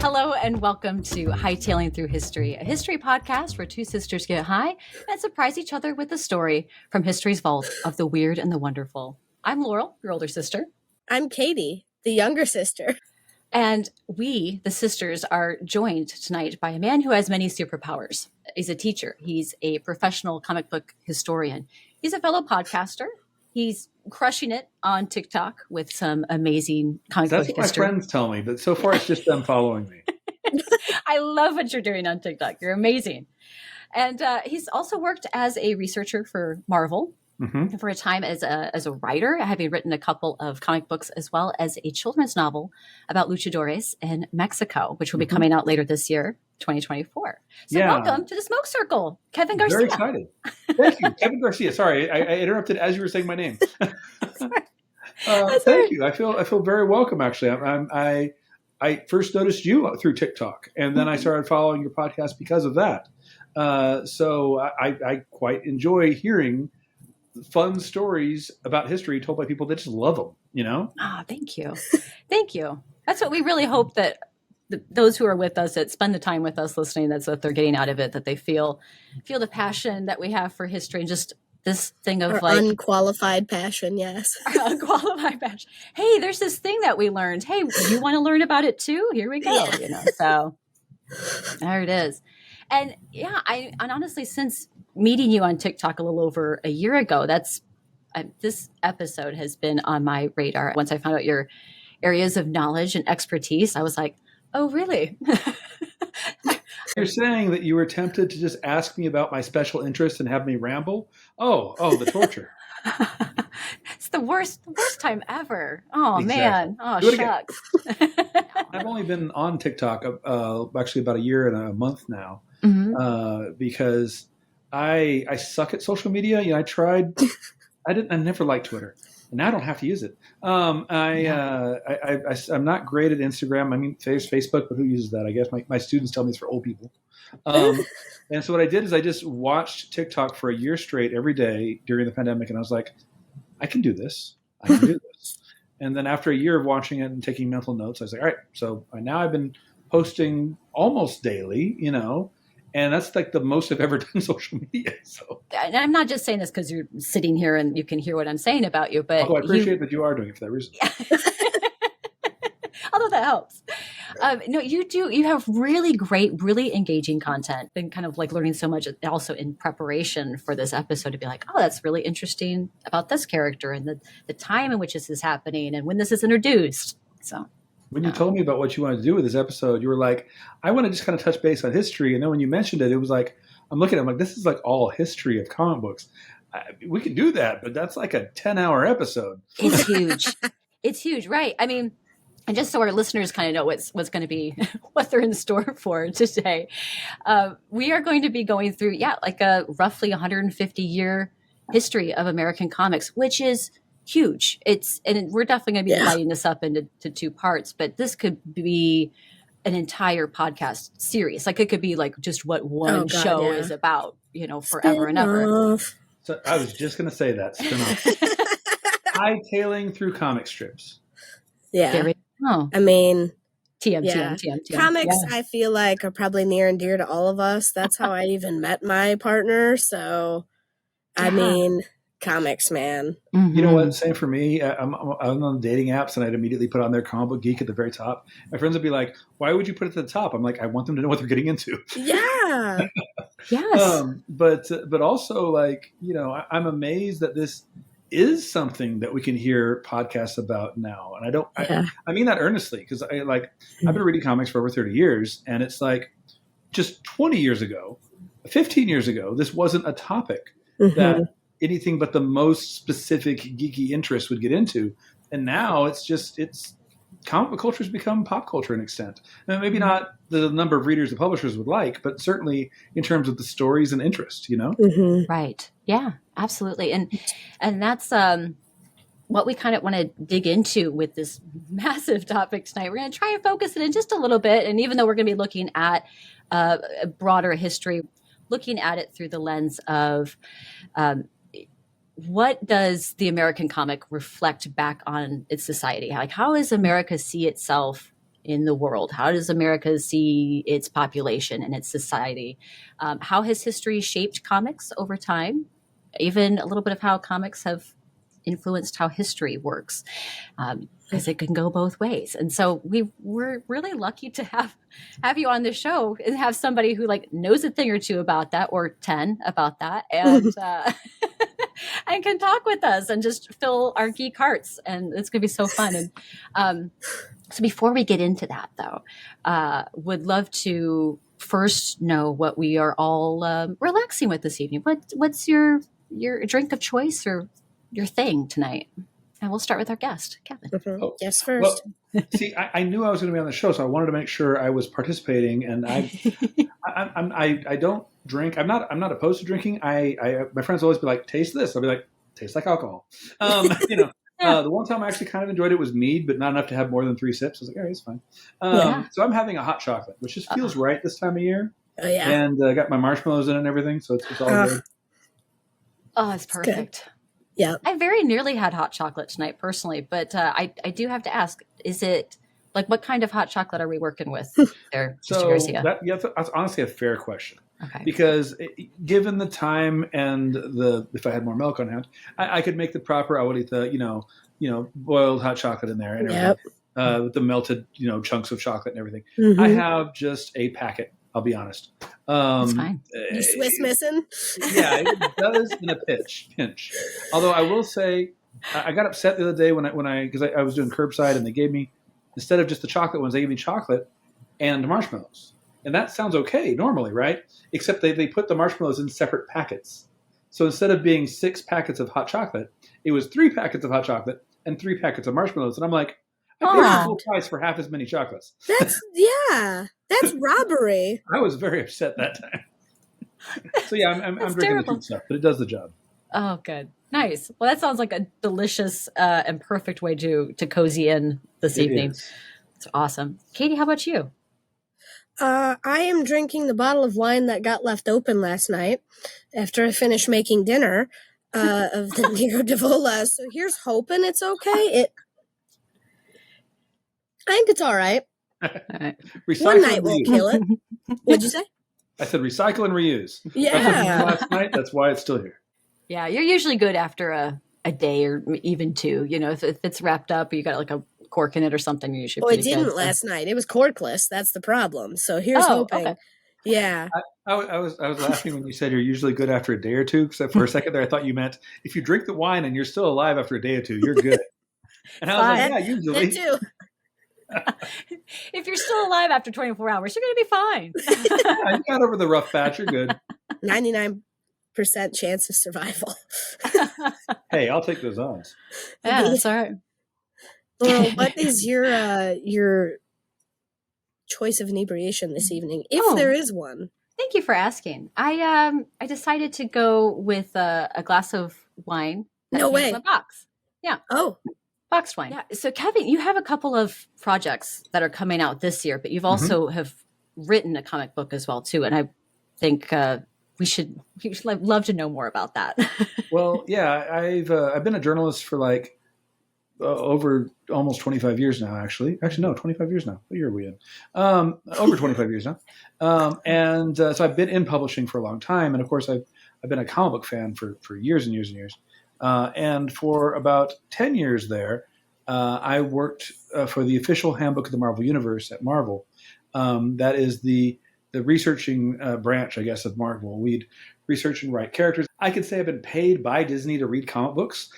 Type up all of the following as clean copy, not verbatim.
Hello and welcome to Hightailing Through History, a history podcast where two sisters get high and surprise each other with a story from history's vault of the weird and the wonderful. I'm Laurel, your older sister. I'm Katie, the younger sister. And we, the sisters, are joined tonight by a man who has many superpowers. He's a teacher. He's a professional comic book historian. He's a fellow podcaster. He's crushing it on TikTok with some amazing comic book history. That's what my friends tell me, but so far it's just them following me. I love what you're doing on TikTok. You're amazing. And he's also worked as a researcher for Marvel for a time as a writer, having written a couple of comic books as well as a children's novel about luchadores in Mexico, which will be coming out later this year, 2024. So welcome to the Smoke Circle, Kevin Garcia. Very excited. Thank you, Kevin Garcia. Sorry, I interrupted as you were saying my name. Thank you. I feel very welcome. Actually, I first noticed you through TikTok, and then I started following your podcast because of that. So I quite enjoy hearing fun stories about history told by people that just love them. You know? Oh, thank you, thank you. That's what we really hope that those who are with us, that spend the time with us listening, that's what they're getting out of it. That they feel the passion that we have for history and just this thing of like unqualified passion. Yes, unqualified passion. Hey, there's this thing that we learned. Hey, you want to learn about it too? Here we go. Yeah. You know, so there it is. And yeah, and honestly, since meeting you on TikTok a little over a year ago, this episode has been on my radar. Once I found out your areas of knowledge and expertise, I was like, oh, really? You're saying that you were tempted to just ask me about my special interests and have me ramble? Oh, the torture. It's the worst time ever. Oh, exactly. Man. Oh, shucks. I've only been on TikTok actually about a year and a month now because I suck at social media. You know, I tried. I never liked Twitter, and now I don't have to use it. I'm not great at Instagram. I mean, there's Facebook, but who uses that? I guess my students tell me it's for old people. And so what I did is I just watched TikTok for a year straight every day during the pandemic, and I was like, I can do this. I can do this. And then after a year of watching it and taking mental notes, I was like, all right, so now I've been posting almost daily, you know, and that's like the most I've ever done social media. So, and I'm not just saying this because you're sitting here and you can hear what I'm saying about you, but I appreciate that you are doing it for that reason. Although that helps. No, you have really great, really engaging content. Been kind of like learning so much also in preparation for this episode to be like, oh, that's really interesting about this character and the time in which this is happening and when this is introduced. So when you told me about what you wanted to do with this episode, you were like, I want to just kind of touch base on history. And then when you mentioned it, it was like, I'm looking at it, I'm like, this is like all history of comic books. We could do that, but that's like a 10-hour episode. It's huge. It's huge, right? I mean, and just so our listeners kind of know what's going to be, what they're in store for today, we are going to be going through, like a roughly 150-year history of American comics, which is huge. And we're definitely going to be dividing this up into two parts, but this could be an entire podcast series. Like it could be like just what one show is about, you know, forever and ever. So I was just going to say that. Hightailing through comic strips. Yeah. I mean, TM. Comics, I feel like, are probably near and dear to all of us. That's how I even met my partner. So, I mean, comics, man. Mm-hmm. You know what? Same for me. I'm on dating apps, and I'd immediately put on their comic book geek at the very top. My friends would be like, "Why would you put it at the top?" I'm like, I want them to know what they're getting into. Yeah. Yes. But also, like, you know, I'm amazed that this is something that we can hear podcasts about now. And I mean that earnestly, because I've been reading comics for over 30 years, and it's like just 20 years ago, 15 years ago, this wasn't a topic that anything but the most specific geeky interest would get into. And now it's comic book culture has become pop culture to an extent. And maybe not the number of readers the publishers would like, but certainly in terms of the stories and interest, you know? Right. Yeah, absolutely. And that's what we kind of want to dig into with this massive topic tonight. We're going to try and focus it in just a little bit. And even though we're going to be looking at a broader history, looking at it through the lens of what does the American comic reflect back on its society? Like, how does America see itself in the world? How does America see its population and its society? How has history shaped comics over time? Even a little bit of how comics have influenced how history works, because it can go both ways. And so we're really lucky to have you on the show and have somebody who like knows a thing or two about that, or 10 about that, and and can talk with us and just fill our geek hearts. And it's gonna be so fun. And so before we get into that, though, would love to first know what we are all relaxing with this evening. What's your drink of choice or your thing tonight? And we'll start with our guest, Kevin. Mm-hmm. Oh, yes, first. Well, see, I knew I was going to be on the show, so I wanted to make sure I was participating. And I don't drink. I'm not opposed to drinking. My friends always be like, "Taste this." I'll be like, "Tastes like alcohol." The one time I actually kind of enjoyed it was mead, but not enough to have more than 3 sips. I was like, "All right, it's fine." So I'm having a hot chocolate, which just feels right this time of year. Oh yeah, and I got my marshmallows in it and everything, so it's all good. Oh, it's perfect. Yeah, I very nearly had hot chocolate tonight personally, but I do have to ask: is it like what kind of hot chocolate are we working with there, Mr. Garcia? That's honestly a fair question. Okay. Because given the time and if I had more milk on hand, I could make the proper. I would eat the boiled hot chocolate in there and everything, with the melted chunks of chocolate and everything. Mm-hmm. I have just a packet. I'll be honest. That's fine. You Swiss missing? Yeah, it does in a pinch. Although I will say, I got upset the other day because I was doing curbside and they gave me, instead of just the chocolate ones, they gave me chocolate and marshmallows. And that sounds okay normally, right? Except they put the marshmallows in separate packets. So instead of being 6 packets of hot chocolate, it was 3 packets of hot chocolate and 3 packets of marshmallows. And I'm like, I paid full price for half as many chocolates. That's robbery. I was very upset that time. So yeah, I'm drinking the cute stuff, but it does the job. Oh, good. Nice. Well, that sounds like a delicious and perfect way to cozy in this evening. It's awesome. Katie, how about you? I am drinking the bottle of wine that got left open last night after I finished making dinner of the Nero d'Avola. So here's hoping it's okay. I think it's all right. One night won't kill it. What'd you say? I said recycle and reuse. Yeah. Last night, that's why it's still here. Yeah, you're usually good after a day or even 2. If it's wrapped up, or you got like a cork in it or something, you should. Well, it didn't last night. It was corkless. That's the problem. So here's hoping. Okay. Yeah. I was laughing when you said you're usually good after a day or 2, because for a second there I thought you meant if you drink the wine and you're still alive after a day or 2, you're good. And I was like, yeah, usually. Me too. If you're still alive after 24 hours, you're going to be fine. Yeah, you got over the rough patch. You're good. 99% chance of survival. Hey, I'll take those odds. Yeah, that's all right. Well, what is your choice of inebriation this evening, if there is one? Thank you for asking. I decided to go with a glass of wine. No way. In a box. Yeah. Oh. Boxed wine. Yeah. So Kevin, you have a couple of projects that are coming out this year, but you've also have written a comic book as well too. And I think we should love to know more about that. Well, yeah, I've been a journalist for like over almost 25 years now. Actually, no, 25 years now. What year are we in? Over 25 years now. So I've been in publishing for a long time, and of course I've been a comic book fan for years and years and years. And for about 10 years there, I worked for the official handbook of the Marvel Universe at Marvel. That is the researching branch, I guess, of Marvel. We'd research and write characters. I could say I've been paid by Disney to read comic books.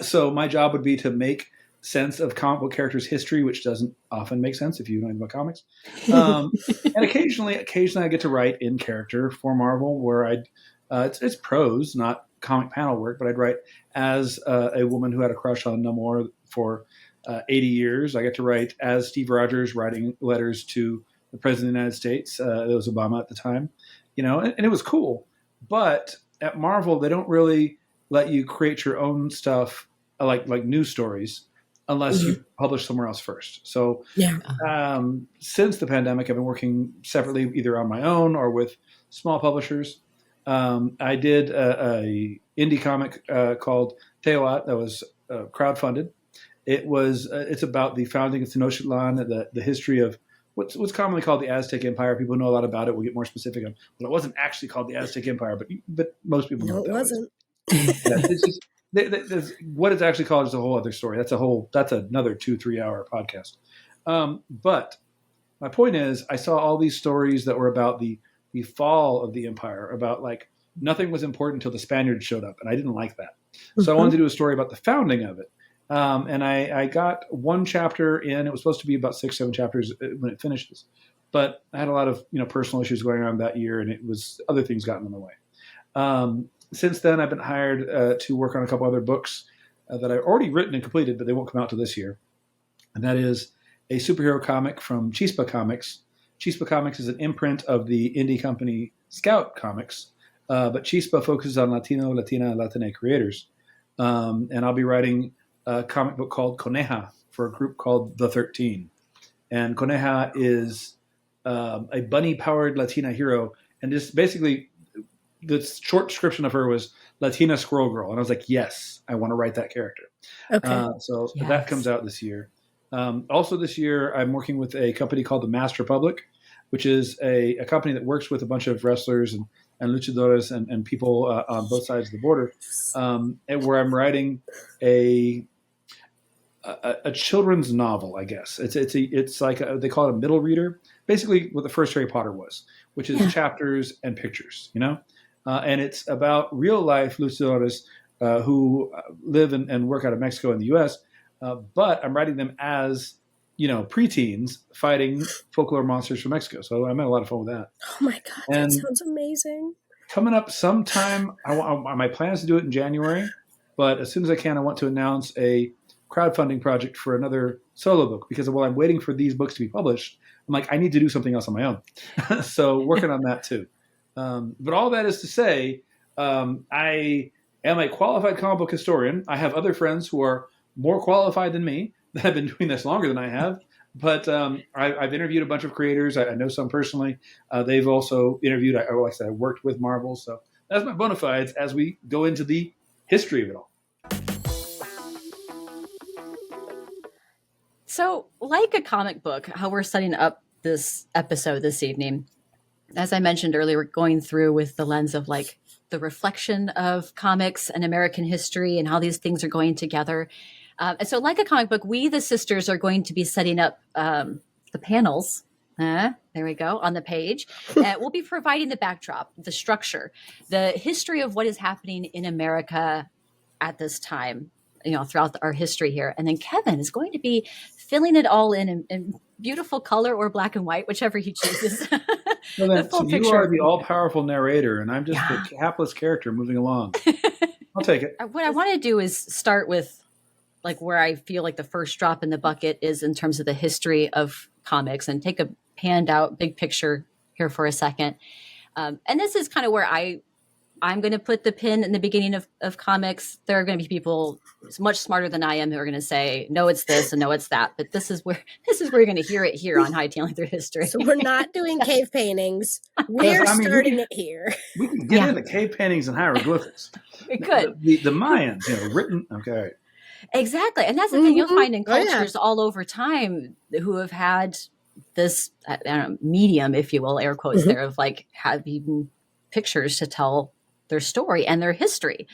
So my job would be to make sense of comic book characters' history, which doesn't often make sense if you know anything about comics. And occasionally I get to write in character for Marvel, where it's prose, not comic panel work, but I'd write as a woman who had a crush on Namor for 80 years. I get to write as Steve Rogers writing letters to the President of the United States. It was Obama at the time, and it was cool. But at Marvel, they don't really let you create your own stuff, like news stories, unless you publish somewhere else first. So since the pandemic, I've been working separately, either on my own or with small publishers. I did a indie comic called Teoat that was crowdfunded. It's about the founding of Tenochtitlan, the history of what's commonly called the Aztec Empire. People know a lot about it. We'll get more specific on, but it wasn't actually called the Aztec Empire, but most people know No, what it that wasn't. yeah, it's just what it's actually called is a whole other story. That's another 2-3 hour podcast. But my point is, I saw all these stories that were about the fall of the empire, about like nothing was important until the Spaniards showed up, and I didn't like that. So I wanted to do a story about the founding of it. And I got one chapter in. It was supposed to be about 6-7 chapters when it finishes, but I had a lot of personal issues going on that year, and it was other things got in the way. Since then, I've been hired to work on a couple other books that I've already written and completed, but they won't come out till this year. And that is a superhero comic from Chispa Comics. Chispa Comics is an imprint of the indie company Scout Comics, but Chispa focuses on Latino, Latina, and Latina creators. And I'll be writing a comic book called Coneja for a group called The 13. And Coneja is a bunny-powered Latina hero, and just basically the short description of her was Latina Squirrel Girl. And I was like, yes, I want to write that character. Okay. So Yes. that comes out this year. Also this year, I'm working with a company called the Masked Republic, which is a company that works with a bunch of wrestlers and luchadores and people on both sides of the border, and where I'm writing a children's novel, I guess. It's like they call it a middle reader, basically what the first Harry Potter was, which is chapters and pictures, and it's about real life luchadores who live and work out of Mexico and the U.S., but I'm writing them as preteens fighting folklore monsters from Mexico. So I'm having a lot of fun with that. Oh my God, that sounds amazing. Coming up sometime, my plan is to do it in January, but as soon as I can, I want to announce a crowdfunding project for another solo book, because while I'm waiting for these books to be published, I'm like, I need to do something else on my own. So working on that too. But all that is to say, I am a qualified comic book historian. I have other friends who are more qualified than me that have been doing this longer than I have. But I've interviewed a bunch of creators. I know some personally. They've also interviewed. Like I said, I worked with Marvel. So that's my bona fides as we go into the history of it all. So, like a comic book, how we're setting up this episode this evening, as I mentioned earlier, we're going through with the lens of like the reflection of comics and American history and how these things are going together. And so, like a comic book, we, the sisters, are going to be setting up the panels. There we go, on the page. We'll be providing the backdrop, the structure, the history of what is happening in America at this time, throughout our history here. And then Kevin is going to be filling it all in beautiful color or black and white, whichever he chooses. So you are the all-powerful narrator, and I'm just the hapless character moving along. I'll take it. What I want to do is start with like where I feel like the first drop in the bucket is in terms of the history of comics, and take a panned out big picture here for a second. And this is kind of where I'm going to put the pin in the beginning of comics. There are going to be people much smarter than I am who are going to say, no, it's this and no, it's that. But this is where you're going to hear it here on Hightailing Through History. So we're not doing cave paintings. We're starting it here. We can get into cave paintings and hieroglyphics. We could. The Mayans, written. Okay. Exactly. And that's the thing you'll find in cultures all over time who have had this medium, if you will, air quotes there, of like having pictures to tell their story and their history.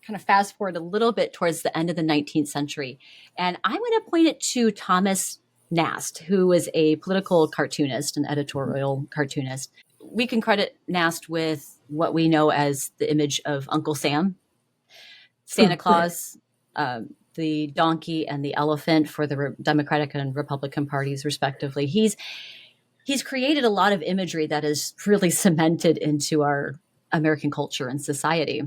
Kind of fast forward a little bit towards the end of the 19th century. And I'm going to point it to Thomas Nast, who was a political cartoonist, an editorial cartoonist. We can credit Nast with what we know as the image of Uncle Sam, Santa Claus, the donkey and the elephant for the Democratic and Republican parties, respectively. He's created a lot of imagery that is really cemented into our American culture and society.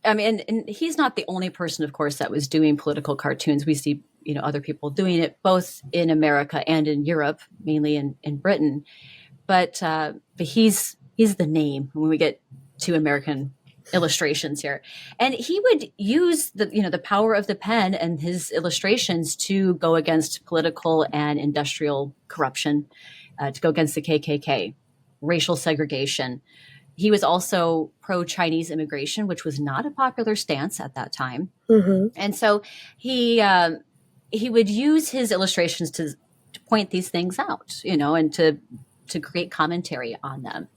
I mean, and he's not the only person, of course, that was doing political cartoons. We see, other people doing it both in America and in Europe, mainly in Britain. But he's the name when we get to American illustrations here. And he would use the power of the pen and his illustrations to go against political and industrial corruption, to go against the KKK, racial segregation. He was also pro-Chinese immigration, which was not a popular stance at that time. Mm-hmm. And so he he would use his illustrations to point these things out, and to create commentary on them.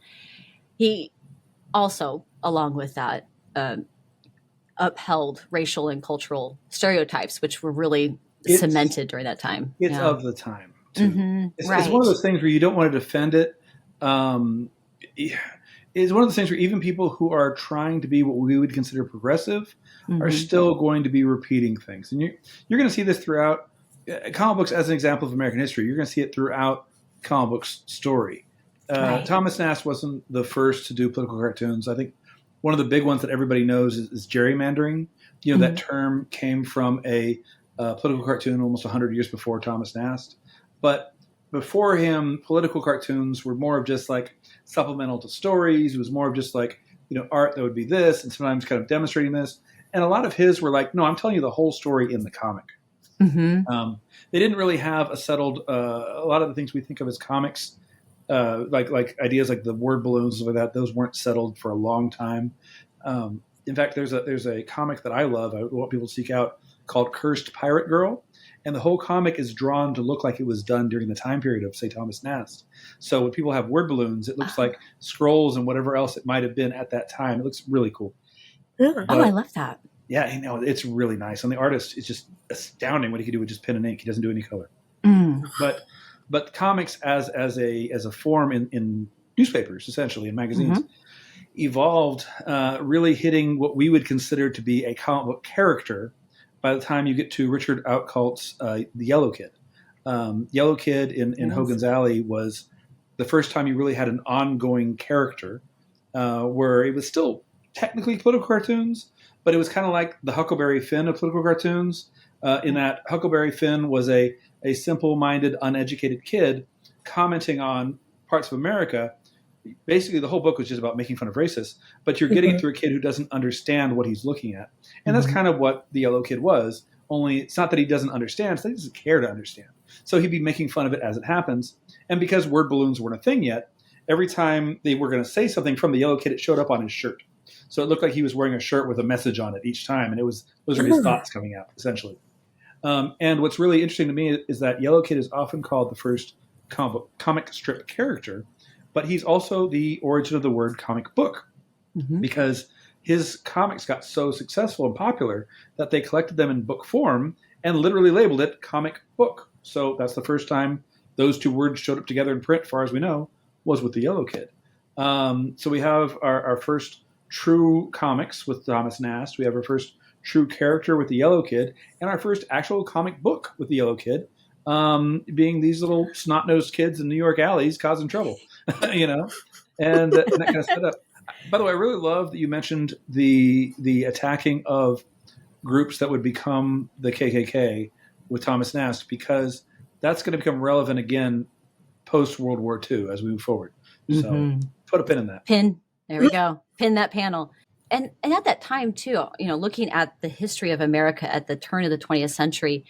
He also, along with that, upheld racial and cultural stereotypes, which were really cemented during that time. It's of the time, too. Mm-hmm. It's Right. one of those things where you don't want to defend it. It's one of those things where even people who are trying to be what we would consider progressive are still going to be repeating things. And you're going to see this throughout comic books as an example of American history. You're going to see it throughout comic books story. Right. Thomas Nast wasn't the first to do political cartoons. I think one of the big ones that everybody knows is gerrymandering. That term came from a political cartoon almost 100 years before Thomas Nast. But before him, political cartoons were more of just like supplemental to stories. It was more of just like, art that would be this and sometimes kind of demonstrating this. And a lot of his were like, no, I'm telling you the whole story in the comic. Mm-hmm. They didn't really have a settled, a lot of the things we think of as comics, like ideas like the word balloons and like that, those weren't settled for a long time. In fact, there's a comic that I love, I want people to seek out, called Cursed Pirate Girl. And the whole comic is drawn to look like it was done during the time period of, say, Thomas Nast. So when people have word balloons, it looks like scrolls and whatever else it might have been at that time. It looks really cool. But, I love that. Yeah, it's really nice. And the artist is just astounding what he can do with just pen and ink. He doesn't do any color. But comics as a form in newspapers, essentially, in magazines, evolved, really hitting what we would consider to be a comic book character by the time you get to Richard Outcault's The Yellow Kid. Yellow Kid in Hogan's Alley was the first time you really had an ongoing character where it was still technically political cartoons, but it was kind of like the Huckleberry Finn of political cartoons, in that Huckleberry Finn was a simple-minded, uneducated kid commenting on parts of America. Basically, the whole book was just about making fun of racists, but you're getting it through a kid who doesn't understand what he's looking at. And that's kind of what The Yellow Kid was, only it's not that he doesn't understand, it's that he doesn't care to understand. So he'd be making fun of it as it happens. And because word balloons weren't a thing yet, every time they were going to say something from The Yellow Kid, it showed up on his shirt. So it looked like he was wearing a shirt with a message on it each time, and those are his thoughts coming out, essentially. And what's really interesting to me is that Yellow Kid is often called the first comic strip character, but he's also the origin of the word comic book, because his comics got so successful and popular that they collected them in book form and literally labeled it comic book. So that's the first time those two words showed up together in print, far as we know, was with The Yellow Kid. So we have our first true comics with Thomas Nast. We have our first true character with The Yellow Kid, and our first actual comic book with The Yellow Kid, being these little snot-nosed kids in New York alleys causing trouble, and that kind of setup. By the way, I really love that you mentioned the attacking of groups that would become the KKK with Thomas Nast, because that's going to become relevant again post-World War II as we move forward. So put a pin in that. Pin. There we go. Pin that panel. And at that time, too, looking at the history of America at the turn of the 20th century,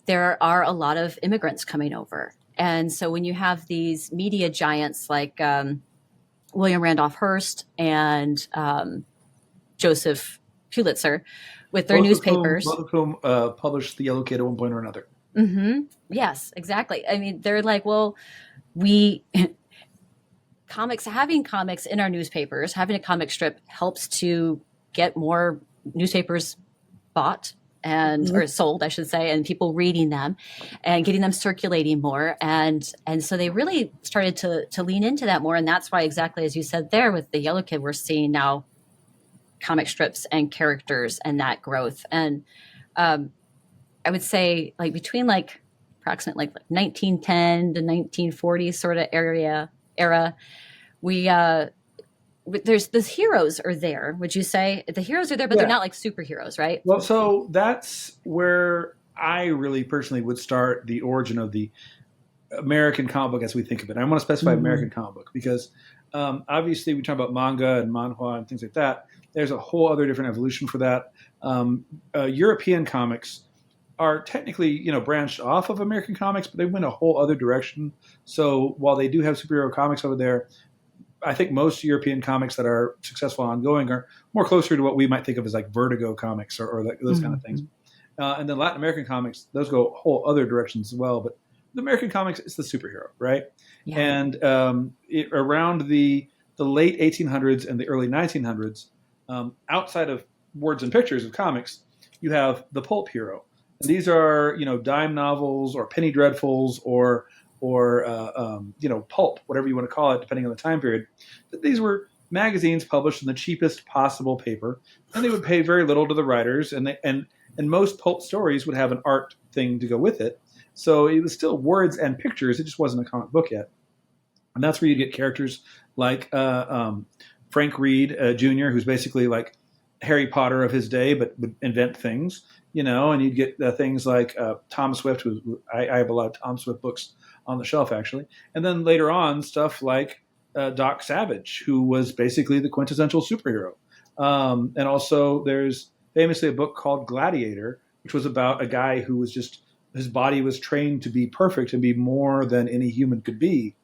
there are a lot of immigrants coming over. And so when you have these media giants like William Randolph Hearst and Joseph Pulitzer with their newspapers. Both of whom published The Yellow Kid at one point or another. Yes, exactly. I mean, they're like, well, having comics in our newspapers, having a comic strip helps to get more newspapers bought or sold, I should say, and people reading them and getting them circulating more. And so they really started to lean into that more. And that's why, exactly as you said there with The Yellow Kid, we're seeing now comic strips and characters and that growth. And I would say like between like approximately like 1910 to 1940 sort of era, there's the heroes are there. Would you say the heroes are there, but they're not like superheroes, right? Well, so that's where I really personally would start the origin of the American comic book as we think of it. I want to specify American comic book because obviously we talk about manga and manhwa and things like that. There's a whole other different evolution for that. European comics are technically, branched off of American comics, but they went a whole other direction. So while they do have superhero comics over there, I think most European comics that are successful and ongoing are more closer to what we might think of as like Vertigo comics or those kind of things. And then Latin American comics, those go whole other directions as well. But the American comics is the superhero, right? Yeah. And around the late 1800s and the early 1900s, outside of words and pictures of comics, you have the pulp hero. And these are, dime novels or penny dreadfuls or pulp, whatever you want to call it, depending on the time period. But these were magazines published in the cheapest possible paper, and they would pay very little to the writers, and most pulp stories would have an art thing to go with it. So it was still words and pictures. It just wasn't a comic book yet. And that's where you get characters like Frank Reed Jr., who's basically like Harry Potter of his day, but would invent things, and you'd get things like Tom Swift. I have a lot of Tom Swift books on the shelf, actually. And then later on, stuff like Doc Savage, who was basically the quintessential superhero. And also there's famously a book called Gladiator, which was about a guy who was just, his body was trained to be perfect and be more than any human could be.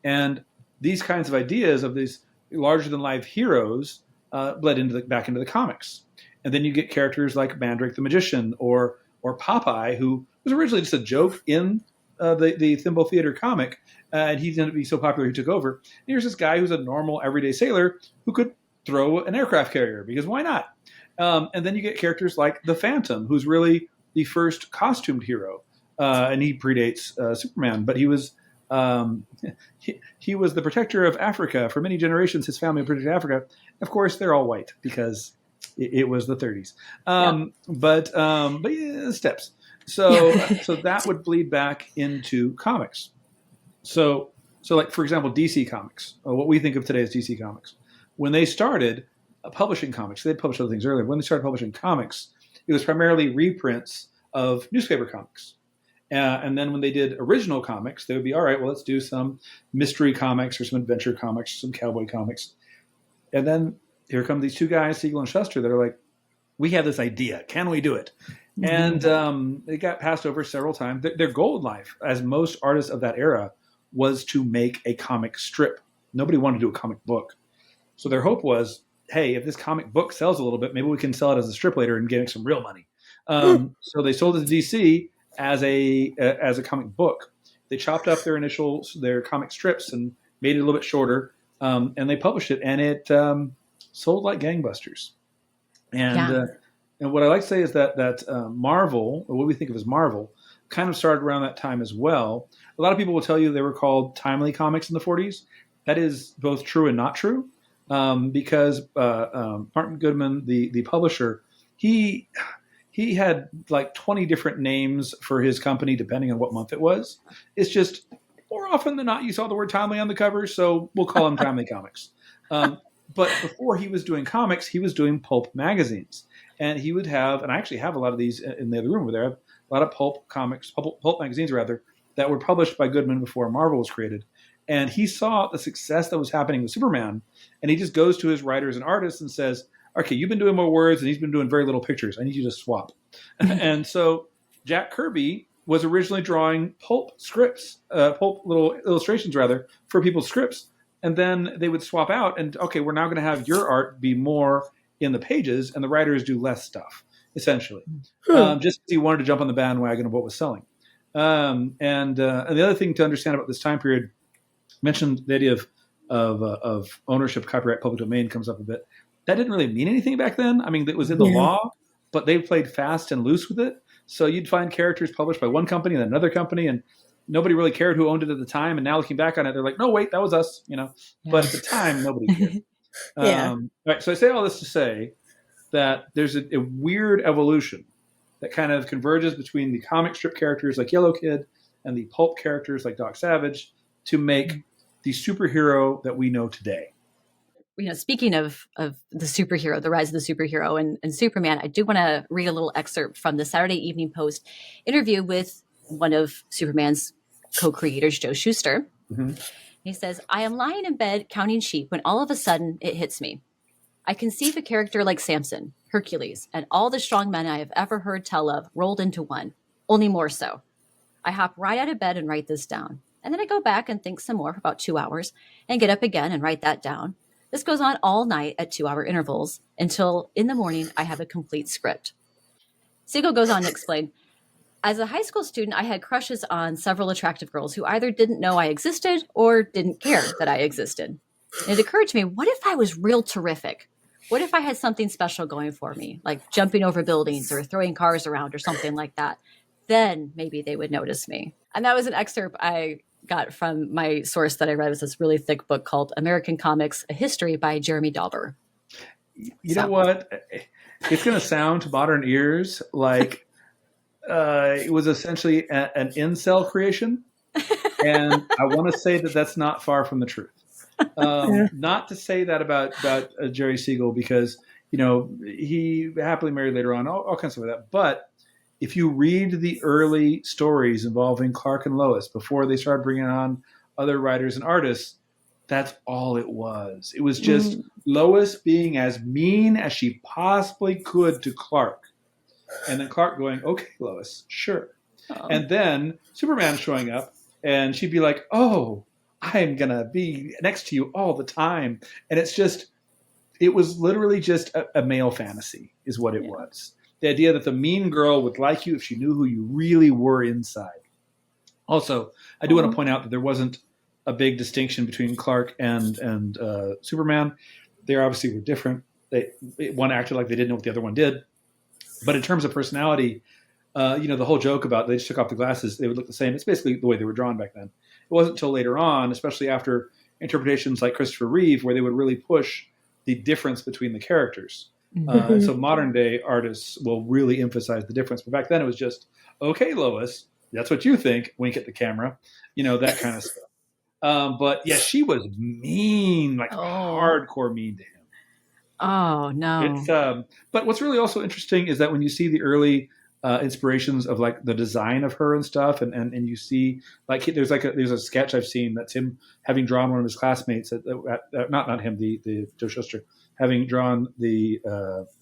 And these kinds of ideas of these larger than life heroes bled back into the comics. And then you get characters like Mandrake the Magician or Popeye, who was originally just a joke in the Thimble Theater comic, and he ended up being so popular he took over. And here's this guy who's a normal everyday sailor who could throw an aircraft carrier, because why not? And then you get characters like the Phantom, who's really the first costumed hero, and he predates Superman, but he was he was the protector of Africa for many generations. His family protected Africa. Of course, they're all white because it was the 30s. But yeah, steps. So that would bleed back into comics. So like, for example, DC Comics, what we think of today as DC Comics, when they started publishing comics, they'd published other things earlier. When they started publishing comics, it was primarily reprints of newspaper comics. And then when they did original comics, they would be, all right, well, let's do some mystery comics or some adventure comics, some cowboy comics. And then here come these two guys, Siegel and Shuster, that are like, we have this idea. Can we do it? Mm-hmm. And it got passed over several times. Their goal in life, as most artists of that era, was to make a comic strip. Nobody wanted to do a comic book. So their hope was, hey, if this comic book sells a little bit, maybe we can sell it as a strip later and get some real money. So they sold it to DC as a comic book. They chopped up their comic strips and made it a little bit shorter, and they published it, and it sold like gangbusters. And what I like to say is that Marvel, or what we think of as Marvel, kind of started around that time as well. A lot of people will tell you they were called timely comics in the 40s. That is both true and not true, because Martin Goodman, the publisher, he had like 20 different names for his company, depending on what month it was. It's just more often than not, you saw the word timely on the cover, so we'll call them timely comics. But before he was doing comics, he was doing pulp magazines. And he would have, and I actually have a lot of these in the other room over there, a lot of pulp magazines rather, that were published by Goodman before Marvel was created. And he saw the success that was happening with Superman, and he just goes to his writers and artists and says, okay, you've been doing more words and he's been doing very little pictures. I need you to swap. And so Jack Kirby was originally drawing pulp scripts, pulp little illustrations rather, for people's scripts. And then they would swap out and, okay, we're now going to have your art be more in the pages and the writers do less stuff, essentially. Just because he wanted to jump on the bandwagon of what was selling. And the other thing to understand about this time period, mentioned the idea of ownership, copyright, public domain comes up a bit. That didn't really mean anything back then. I mean, it was in the law, but they played fast and loose with it. So you'd find characters published by one company and another company, and nobody really cared who owned it at the time. And now looking back on it, they're like, no, wait, that was us, But at the time, nobody cared. All right, so I say all this to say that there's a weird evolution that kind of converges between the comic strip characters like Yellow Kid and the pulp characters like Doc Savage to make the superhero that we know today. Speaking of the superhero, the rise of the superhero and Superman, I do want to read a little excerpt from the Saturday Evening Post interview with one of Superman's co-creators, Joe Shuster. Mm-hmm. He says, I am lying in bed counting sheep when all of a sudden it hits me. I conceive a character like Samson, Hercules, and all the strong men I have ever heard tell of rolled into one, only more so. I hop right out of bed and write this down. And then I go back and think some more for about 2 hours and get up again and write that down. This goes on all night at 2-hour intervals until in the morning I have a complete script. Siegel goes on to explain, as a high school student, I had crushes on several attractive girls who either didn't know I existed or didn't care that I existed. And it occurred to me, what if I was real terrific? What if I had something special going for me, like jumping over buildings or throwing cars around or something like that? Then maybe they would notice me. And that was an excerpt I got from my source that I read. It was this really thick book called American Comics, A History by Jeremy Dauber. You know what? It's going to sound to modern ears like it was essentially an incel creation. And I want to say that that's not far from the truth. Not to say that about Jerry Siegel, because, he happily married later on, all kinds of that. But if you read the early stories involving Clark and Lois before they started bringing on other writers and artists, that's all it was. It was just Lois being as mean as she possibly could to Clark. And then Clark going, okay, Lois, sure. Oh. And then Superman showing up, and she'd be like, oh, I'm going to be next to you all the time. And it was literally just a male fantasy is what it was. The idea that the mean girl would like you if she knew who you really were inside. Also, I do want to point out that there wasn't a big distinction between Clark and Superman. They obviously were different. One acted like they didn't know what the other one did. But in terms of personality, the whole joke about they just took off the glasses, they would look the same. It's basically the way they were drawn back then. It wasn't until later on, especially after interpretations like Christopher Reeve, where they would really push the difference between the characters. So modern day artists will really emphasize the difference. But back then it was just, okay, Lois, that's what you think. Wink at the camera, that kind of stuff. But yeah, she was mean, like hardcore mean to him. Oh no. But what's really also interesting is that when you see the early inspirations of like the design of her and stuff, and you see like there's a sketch I've seen that's him having drawn one of his classmates, not him, the Joe Shuster, having drawn the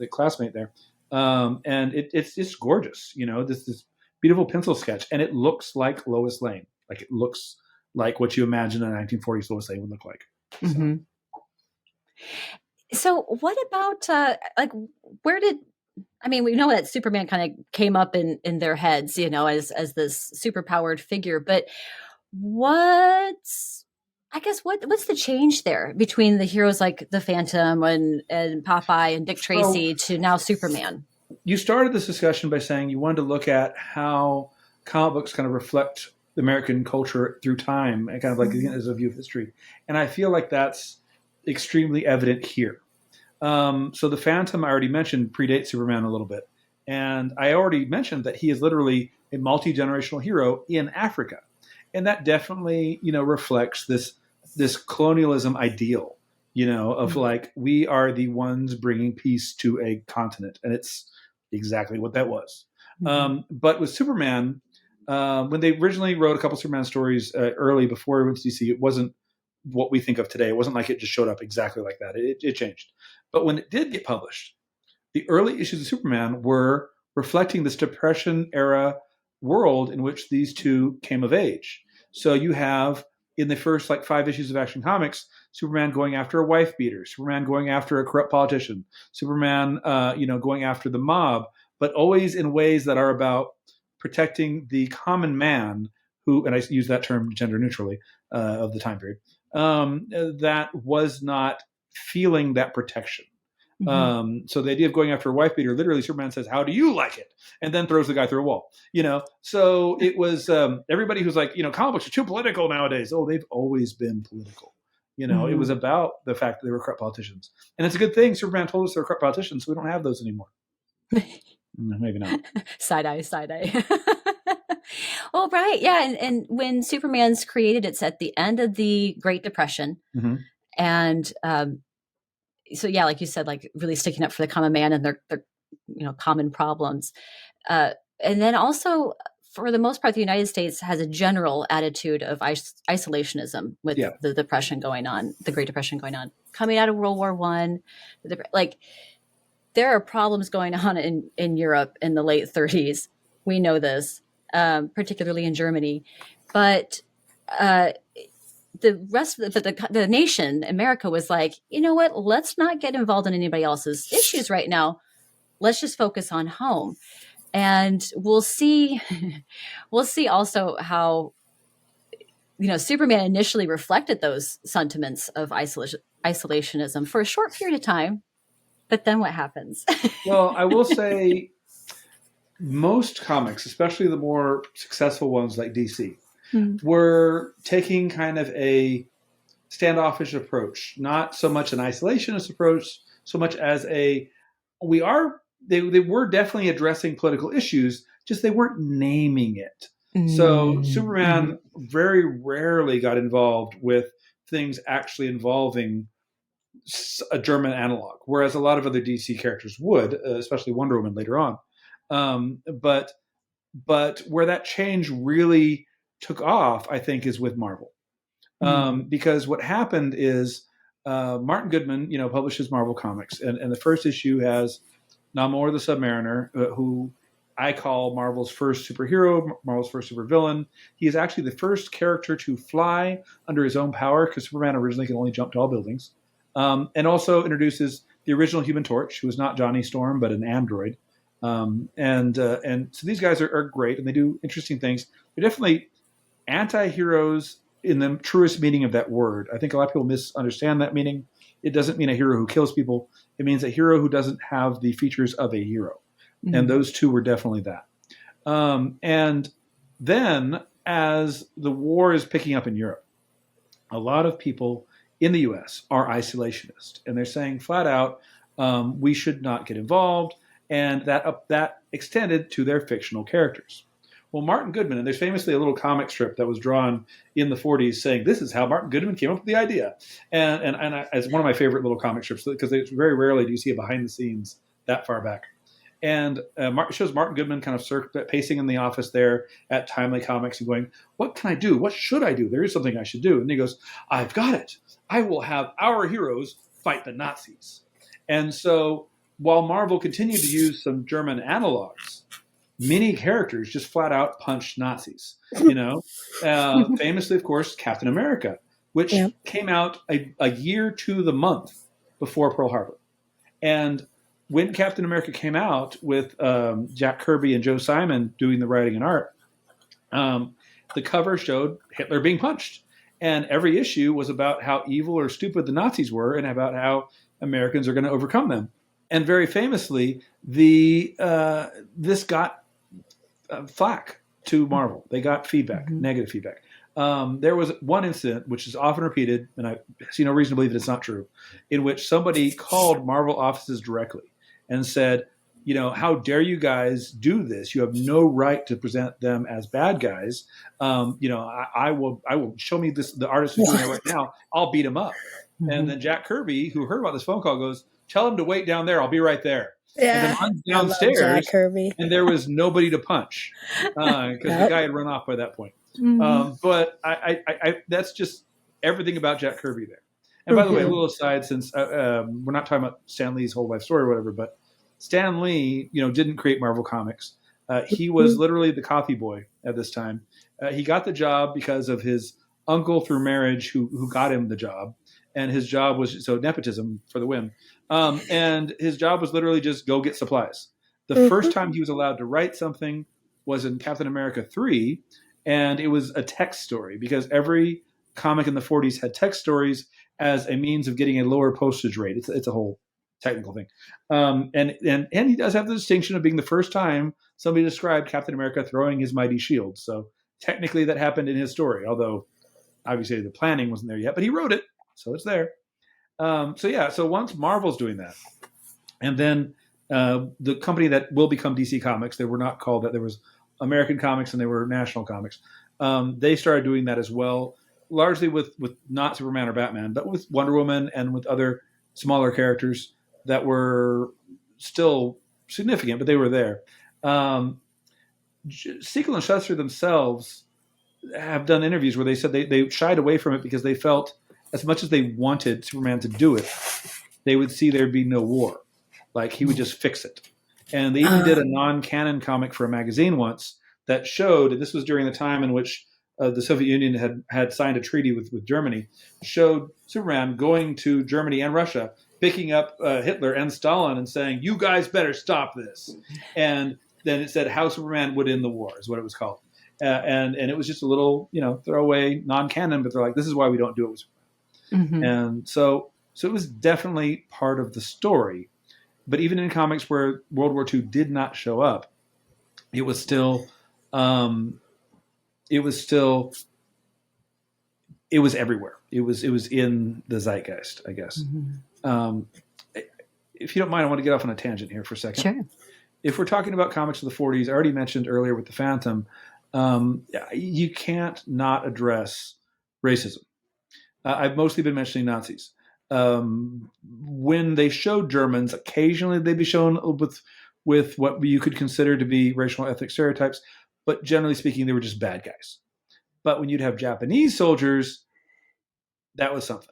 classmate there, and it's just gorgeous, this beautiful pencil sketch, and it looks like Lois Lane, like it looks like what you imagine a 1940s Lois Lane would look like. Mm-hmm. So what about we know that Superman kind of came up in their heads, as this super powered figure, but what's the change there between the heroes like the Phantom and Popeye and Dick Tracy to now Superman? You started this discussion by saying you wanted to look at how comic books kind of reflect American culture through time and kind of like as a view of history. And I feel like that's extremely evident here. So the Phantom, I already mentioned, predates Superman a little bit. And I already mentioned that he is literally a multi-generational hero in Africa. And that definitely, reflects this colonialism ideal, of like, we are the ones bringing peace to a continent. And it's exactly what that was. But with Superman, when they originally wrote a couple Superman stories early before it went to DC, it wasn't what we think of today. It wasn't like it just showed up exactly like that. It changed. But when it did get published, the early issues of Superman were reflecting this Depression era world in which these two came of age. So you have in the first 5 issues of Action Comics, Superman going after a wife beater, Superman going after a corrupt politician, Superman, going after the mob, but always in ways that are about protecting the common man who, and I use that term gender neutrally, of the time period, that was not feeling that protection. So the idea of going after a wife beater, literally Superman says, how do you like it? And then throws the guy through a wall, So it was everybody who's like, comic books are too political nowadays. Oh, they've always been political. It was about the fact that they were corrupt politicians. And it's a good thing Superman told us they were corrupt politicians, so we don't have those anymore. Maybe not. Side eye. Well, right. Yeah. And when Superman's created, it's at the end of the Great Depression. And so, yeah, like you said, like really sticking up for the common man and their common problems. And then also, for the most part, the United States has a general attitude of isolationism with the Depression going on, the Great Depression going on, coming out of World War I. There are problems going on in Europe in the late 30s. We know this, particularly in Germany. But the rest of the nation, America, was like, you know what? Let's not get involved in anybody else's issues right now. Let's just focus on home. And we'll see we'll see also how Superman initially reflected those sentiments of isolationism for a short period of time, but then what happens? Well, I will say most comics, especially the more successful ones like DC, were taking kind of a standoffish approach, not so much an isolationist approach, so much as they were definitely addressing political issues, just they weren't naming it. So Superman very rarely got involved with things actually involving a German analog, whereas a lot of other DC characters would, especially Wonder Woman later on. But where that change really took off, I think, is with Marvel. Because what happened is Martin Goodman, publishes Marvel Comics, and the first issue has Namor the Submariner, who I call Marvel's first superhero, Marvel's first supervillain. He is actually the first character to fly under his own power, because Superman originally could only jump tall buildings, and also introduces the original Human Torch, who was not Johnny Storm, but an android. And so these guys are great, and they do interesting things. They're definitely anti-heroes in the truest meaning of that word. I think a lot of people misunderstand that meaning. It doesn't mean a hero who kills people. It means a hero who doesn't have the features of a hero. And those two were definitely that. And then as the war is picking up in Europe, a lot of people in the U.S. are isolationist. And they're saying flat out, we should not get involved. And that extended to their fictional characters. Well, Martin Goodman, and there's famously a little comic strip that was drawn in the 40s saying, this is how Martin Goodman came up with the idea. And it's one of my favorite little comic strips, because very rarely do you see a behind the scenes that far back. And it shows Martin Goodman kind of pacing in the office there at Timely Comics and going, what can I do? What should I do? There is something I should do. And he goes, I've got it. I will have our heroes fight the Nazis. And so while Marvel continued to use some German analogs, many characters just flat out punched Nazis, famously, of course, Captain America, which came out a year to the month before Pearl Harbor. And when Captain America came out with Jack Kirby and Joe Simon doing the writing and art, the cover showed Hitler being punched. And every issue was about how evil or stupid the Nazis were and about how Americans are going to overcome them. And very famously, this got flack to Marvel. They got feedback, negative feedback. There was one incident, which is often repeated, and I see no reason to believe that it's not true, in which somebody called Marvel offices directly and said, how dare you guys do this? You have no right to present them as bad guys. I will show me the artist who's doing it right now. I'll beat him up. And then Jack Kirby, who heard about this phone call, goes, tell him to wait down there. I'll be right there. Yeah, and then runs downstairs, and there was nobody to punch because the guy had run off by that point. But I that's just everything about Jack Kirby there. And by the way, a little aside, since we're not talking about Stan Lee's whole life story or whatever, but Stan Lee, didn't create Marvel Comics. He was literally the coffee boy at this time. He got the job because of his uncle through marriage who got him the job. And his job was, so nepotism for the win. And his job was literally just go get supplies. The first time he was allowed to write something was in Captain America 3, and it was a text story because every comic in the 40s had text stories as a means of getting a lower postage rate. It's a whole technical thing. And he does have the distinction of being the first time somebody described Captain America throwing his mighty shield. So technically that happened in his story, although obviously the planning wasn't there yet, but he wrote it. So it's there. So once Marvel's doing that, and then the company that will become DC Comics, they were not called that. There was American Comics and they were National Comics. They started doing that as well, largely with not Superman or Batman, but with Wonder Woman and with other smaller characters that were still significant, but they were there. Siegel and Shuster themselves have done interviews where they said they shied away from it because they felt as much as they wanted Superman to do it, they would see there'd be no war. Like he would just fix it. And they even did a non-canon comic for a magazine once that showed, and this was during the time in which the Soviet Union had signed a treaty with Germany, showed Superman going to Germany and Russia, picking up Hitler and Stalin and saying, you guys better stop this. And then it said how Superman would end the war is what it was called. And it was just a little, throwaway non-canon, but they're like, this is why we don't do it with Superman. Mm-hmm. And so it was definitely part of the story. But even in comics where World War II did not show up, it was still, it was everywhere. It was in the zeitgeist, I guess. Mm-hmm. If you don't mind, I want to get off on a tangent here for a second. Sure. If we're talking about comics of the 40s, I already mentioned earlier with the Phantom, you can't not address racism. I've mostly been mentioning Nazis. When they showed Germans, occasionally they'd be shown with what you could consider to be racial and ethnic stereotypes, but generally speaking, they were just bad guys. But when you'd have Japanese soldiers, that was something.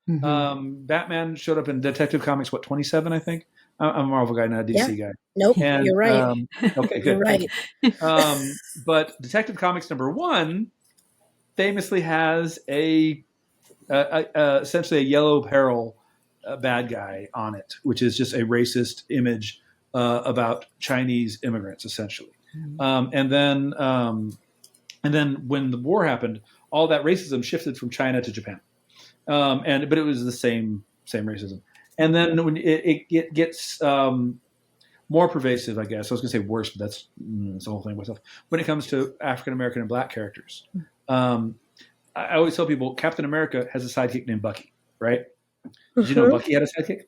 Mm-hmm. Batman showed up in Detective Comics, 27, I think. I'm a Marvel guy, not a DC guy. Nope, And, you're right. Okay, good. You're right. But Detective Comics #1 famously has essentially a yellow peril bad guy on it, which is just a racist image about Chinese immigrants, essentially. Mm-hmm. And then when the war happened, all that racism shifted from China to Japan. But it was the same racism. And then when it gets more pervasive, I guess. I was going to say worse, but that's the whole thing myself. When it comes to African American and Black characters, I always tell people Captain America has a sidekick named Bucky, right? Did you know Bucky had a sidekick?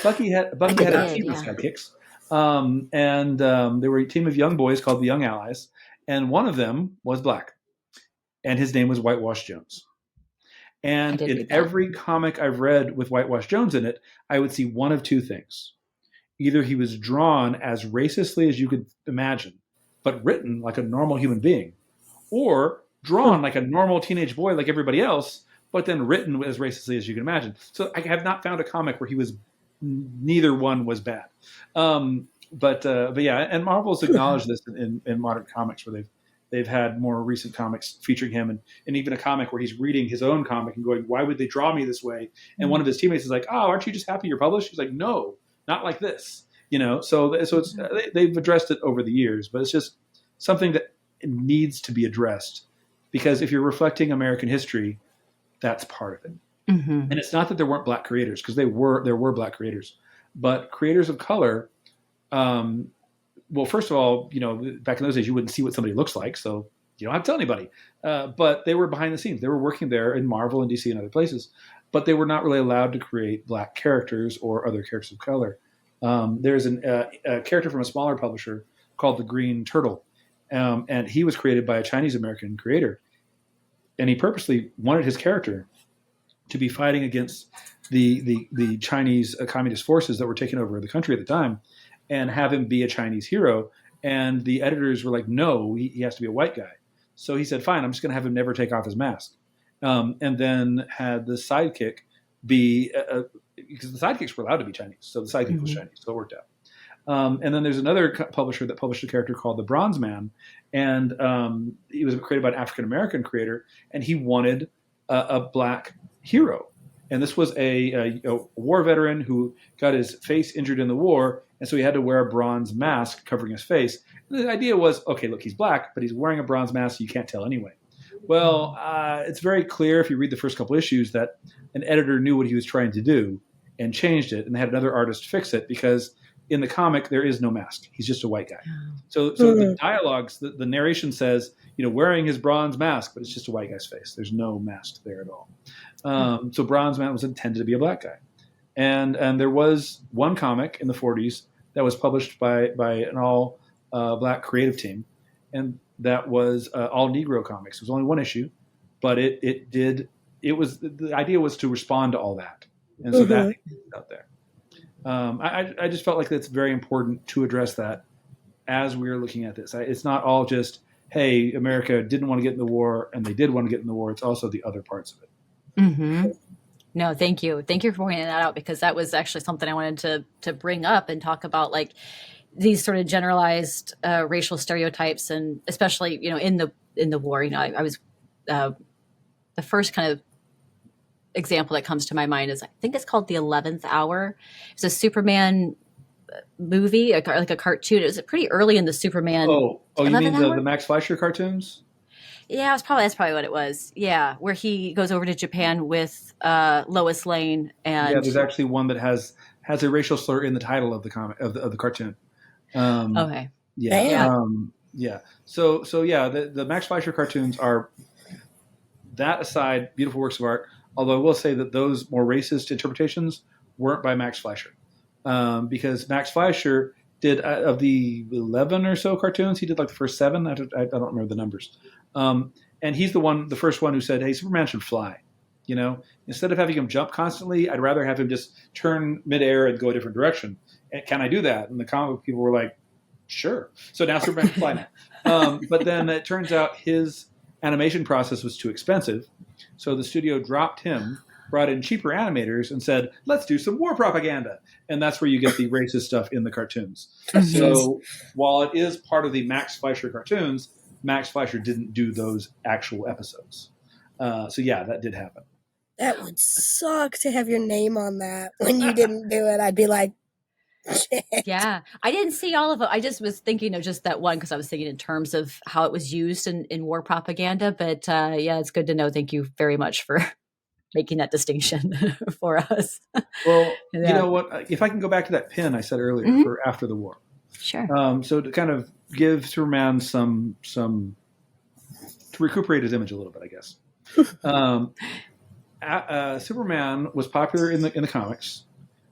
Bucky had a team of sidekicks, and they were a team of young boys called the Young Allies, and one of them was Black, and his name was Whitewash Jones. And in every comic I've read with Whitewash Jones in it, I would see one of two things. Either he was drawn as racistly as you could imagine, but written like a normal human being, or drawn like a normal teenage boy like everybody else, but then written as racistly as you can imagine. So I have not found a comic where neither one was bad. But yeah, and Marvel's acknowledged this in modern comics where they've had more recent comics featuring him, and even a comic where he's reading his own comic and going, why would they draw me this way? And one of his teammates is like, oh, aren't you just happy you're published? He's like, no, not like this. So it's they've addressed it over the years, but it's just something that needs to be addressed, because if you're reflecting American history, that's part of it. Mm-hmm. And it's not that there weren't Black creators, because there were Black creators, but creators of color. Well, first of all, back in those days, you wouldn't see what somebody looks like, so you don't have to tell anybody. But they were behind the scenes. They were working there in Marvel and DC and other places, but they were not really allowed to create Black characters or other characters of color. There's a character from a smaller publisher called the Green Turtle, and he was created by a Chinese American creator, and he purposely wanted his character to be fighting against the Chinese communist forces that were taking over the country at the time, and have him be a Chinese hero. And the editors were like, no, he has to be a white guy. So he said, fine, I'm just going to have him never take off his mask. And then had the sidekick be, because the sidekicks were allowed to be Chinese. So the sidekick was Chinese. So it worked out. And then there's another publisher that published a character called the Bronze Man. And he was created by an African-American creator. And he wanted a Black hero. And this was a war veteran who got his face injured in the war, and so he had to wear a bronze mask covering his face. And the idea was, okay, look, he's Black, but he's wearing a bronze mask, so you can't tell anyway. Well, it's very clear if you read the first couple issues that an editor knew what he was trying to do and changed it, and they had another artist fix it, because in the comic there is no mask. He's just a white guy. So the dialogues, the narration says, wearing his bronze mask, but it's just a white guy's face. There's no mask there at all. So Bronze Man was intended to be a Black guy. And there was one comic in the 40s that was published by an all Black creative team, and that was all Negro comics. It was only one issue, but the idea was to respond to all that. And so that exists out there. I just felt like that's very important to address that as we are looking at this. It's not all just, hey, America didn't want to get in the war and they did want to get in the war. It's also the other parts of it. Mm-hmm. No, thank you. Thank you for pointing that out, because that was actually something I wanted to bring up and talk about, like these sort of generalized racial stereotypes, and especially, in the war, I was the first kind of example that comes to my mind is, I think it's called The 11th Hour. It's a Superman movie, like a cartoon. It was pretty early in the Superman Oh, you 11 mean the hour. Max Fleischer cartoons? Yeah, that's probably what it was. Yeah, where he goes over to Japan with Lois Lane Yeah, and there's actually one that has a racial slur in the title of the comic of the cartoon. Um, okay, yeah, Damn. yeah, yeah. So yeah, the Max Fleischer cartoons are, that aside, beautiful works of art. Although I will say that those more racist interpretations weren't by Max Fleischer, because Max Fleischer did, of the 11 or so cartoons, he did like the first 7. I don't remember the numbers, and he's the first one who said, "Hey, Superman should fly." You know, instead of having him jump constantly, I'd rather have him just turn midair and go a different direction. And can I do that? And the comic book people were like, "Sure." So now Superman can fly now. But then it turns out his animation process was too expensive, so the studio dropped him, brought in cheaper animators, and said, "Let's do some war propaganda." And that's where you get the racist stuff in the cartoons. So while it is part of the Max Fleischer cartoons, Max Fleischer didn't do those actual episodes. So yeah, that did happen. That would suck to have your name on that when you didn't do it. I'd be like, shit. yeah. I didn't see all of it. I just was thinking of just that one because I was thinking in terms of how it was used in war propaganda. But yeah, it's good to know. Thank you very much for making that distinction for us. Well, Yeah. you know what? If I can go back to that pin I said earlier for after the war. Sure. So to kind of give Superman some to recuperate his image a little bit, I guess. Superman was popular in the comics.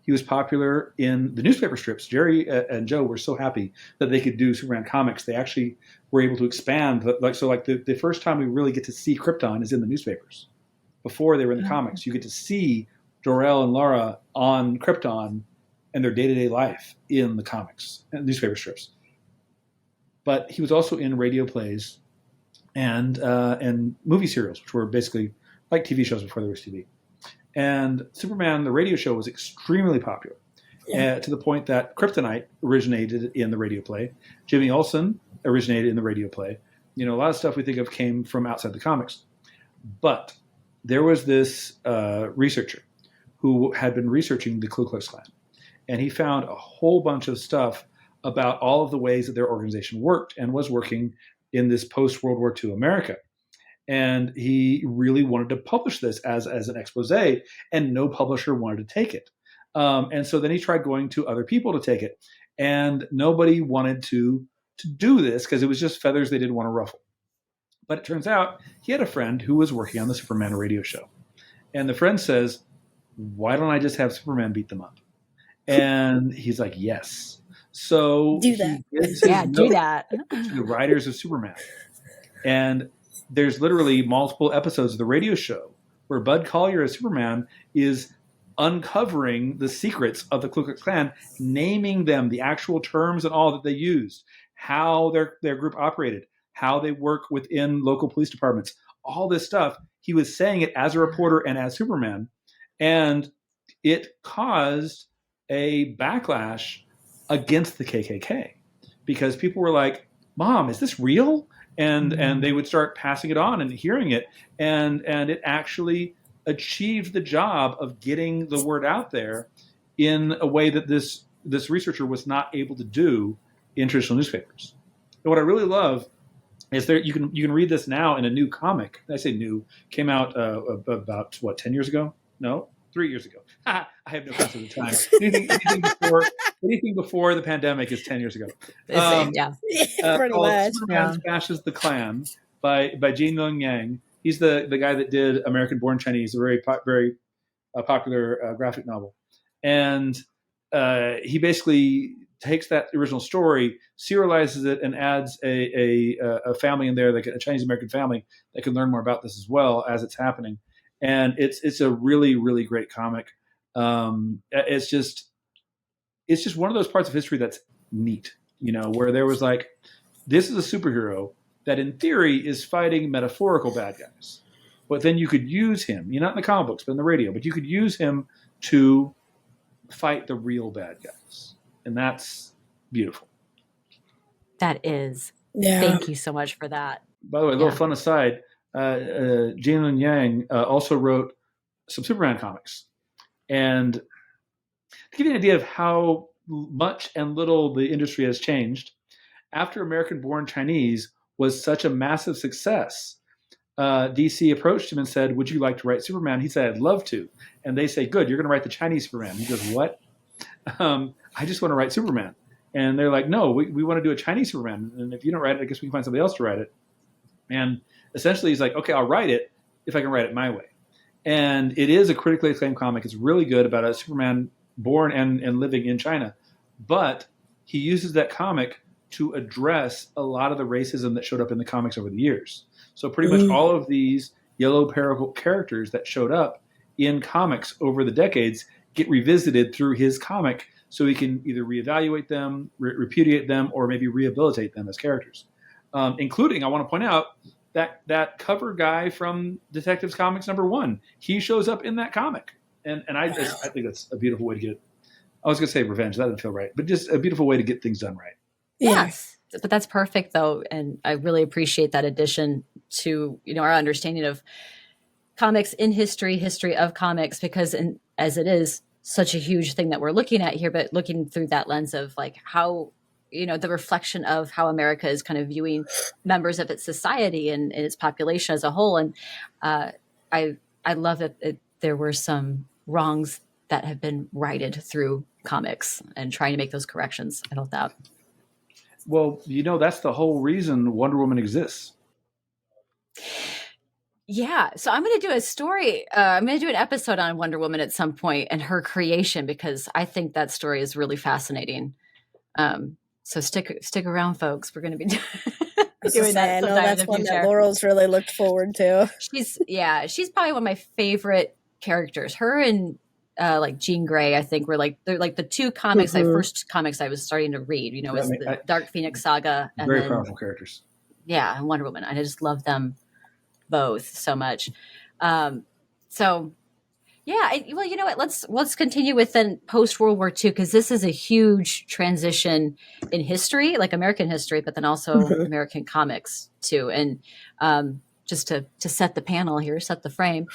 He was popular in the newspaper strips. Jerry and Joe were so happy that they could do Superman comics. They actually were able to expand. The first time we really get to see Krypton is in the newspapers. Before they were in the comics, you get to see Jor-El and Lara on Krypton and their day-to-day life in the comics and newspaper strips. But he was also in radio plays and movie serials, which were basically like TV shows before there was TV. And Superman, the radio show, was extremely popular, to the point that Kryptonite originated in the radio play. Jimmy Olsen originated in the radio play. You know, a lot of stuff we think of came from outside the comics. But there was this researcher who had been researching the Ku Klux Klan. And he found a whole bunch of stuff about all of the ways that their organization worked and was working in this post-World War II America. And he really wanted to publish this as an expose, and no publisher wanted to take it. And so then he tried going to other people to take it. And nobody wanted to do this because it was just feathers they didn't want to ruffle. But it turns out he had a friend who was working on the Superman radio show. And the friend says, "Why don't I just have Superman beat them up?" And he's like, "Yes." So Do that. Do that. To the writers of Superman. And there's literally multiple episodes of the radio show where Bud Collyer as Superman is uncovering the secrets of the Ku Klux Klan, naming them, the actual terms and all that they used, how their group operated, how they work within local police departments, all this stuff. He was saying it as a reporter and as Superman, and it caused a backlash against the KKK because people were like, "Mom, is this real?" And they would start passing it on and hearing it, and it actually achieved the job of getting the word out there in a way that this researcher was not able to do in traditional newspapers. And what I really love is you can read this now in a new comic. I say new, came out about 10 years ago? No, 3 years ago. I have no concept of time. Anything before the pandemic is 10 years ago. Yeah. Pretty much. Superman Smashes the Klan by Gene Lung Yang. He's the guy that did American Born Chinese, a very popular graphic novel. And he basically takes that original story, serializes it, and adds a family in there, like a Chinese American family that can learn more about this as well as it's happening. And it's a really, really great comic. It's just one of those parts of history that's neat, you know, where there was like, this is a superhero that in theory is fighting metaphorical bad guys, but then you could use him, not in the comic books, but in the radio, but you could use him to fight the real bad guys. And that's beautiful. That is. Yeah. Thank you so much for that. By the way, a little fun aside, Gene Lun Yang also wrote some Superman comics. And to give you an idea of how much and little the industry has changed, after American Born Chinese was such a massive success, DC approached him and said, "Would you like to write Superman?" He said, "I'd love to." And they say, "Good, you're going to write the Chinese Superman." He goes, "What? I just want to write Superman." And they're like, "No, we want to do a Chinese Superman. And if you don't write it, I guess we can find somebody else to write it." And essentially he's like, "Okay, I'll write it if I can write it my way." And it is a critically acclaimed comic. It's really good about a Superman born and living in China. But he uses that comic to address a lot of the racism that showed up in the comics over the years. So pretty much all of these yellow peril characters that showed up in comics over the decades get revisited through his comic, so he can either reevaluate them, repudiate them, or maybe rehabilitate them as characters. Including, I want to point out, that cover guy from Detectives Comics #1. He shows up in that comic. And I think that's a beautiful way to get, I was going to say revenge. That doesn't feel right. But just a beautiful way to get things done right. Yes. But that's perfect, though. And I really appreciate that addition to, our understanding of comics in history of comics, because as it is such a huge thing that we're looking at here, but looking through that lens of like how, the reflection of how America is kind of viewing members of its society and its population as a whole. And I love that there were some wrongs that have been righted through comics and trying to make those corrections. I love that. Well, that's the whole reason Wonder Woman exists. Yeah. So I'm going to do a story. I'm going to do an episode on Wonder Woman at some point and her creation, because I think that story is really fascinating. So stick around, folks. We're going to be doing that. I know that's one that Laurel's really looked forward to. She's probably one of my favorite characters. Her and like Jean Grey, I think, they're like the two comics, first comics I was starting to read. Was the Dark Phoenix saga. And very powerful characters. Yeah, and Wonder Woman. I just love them both so much. So yeah, well, you know what? Let's continue with then post World War II, because this is a huge transition in history, like American history, but then also American comics too. And just to set the panel here, set the frame.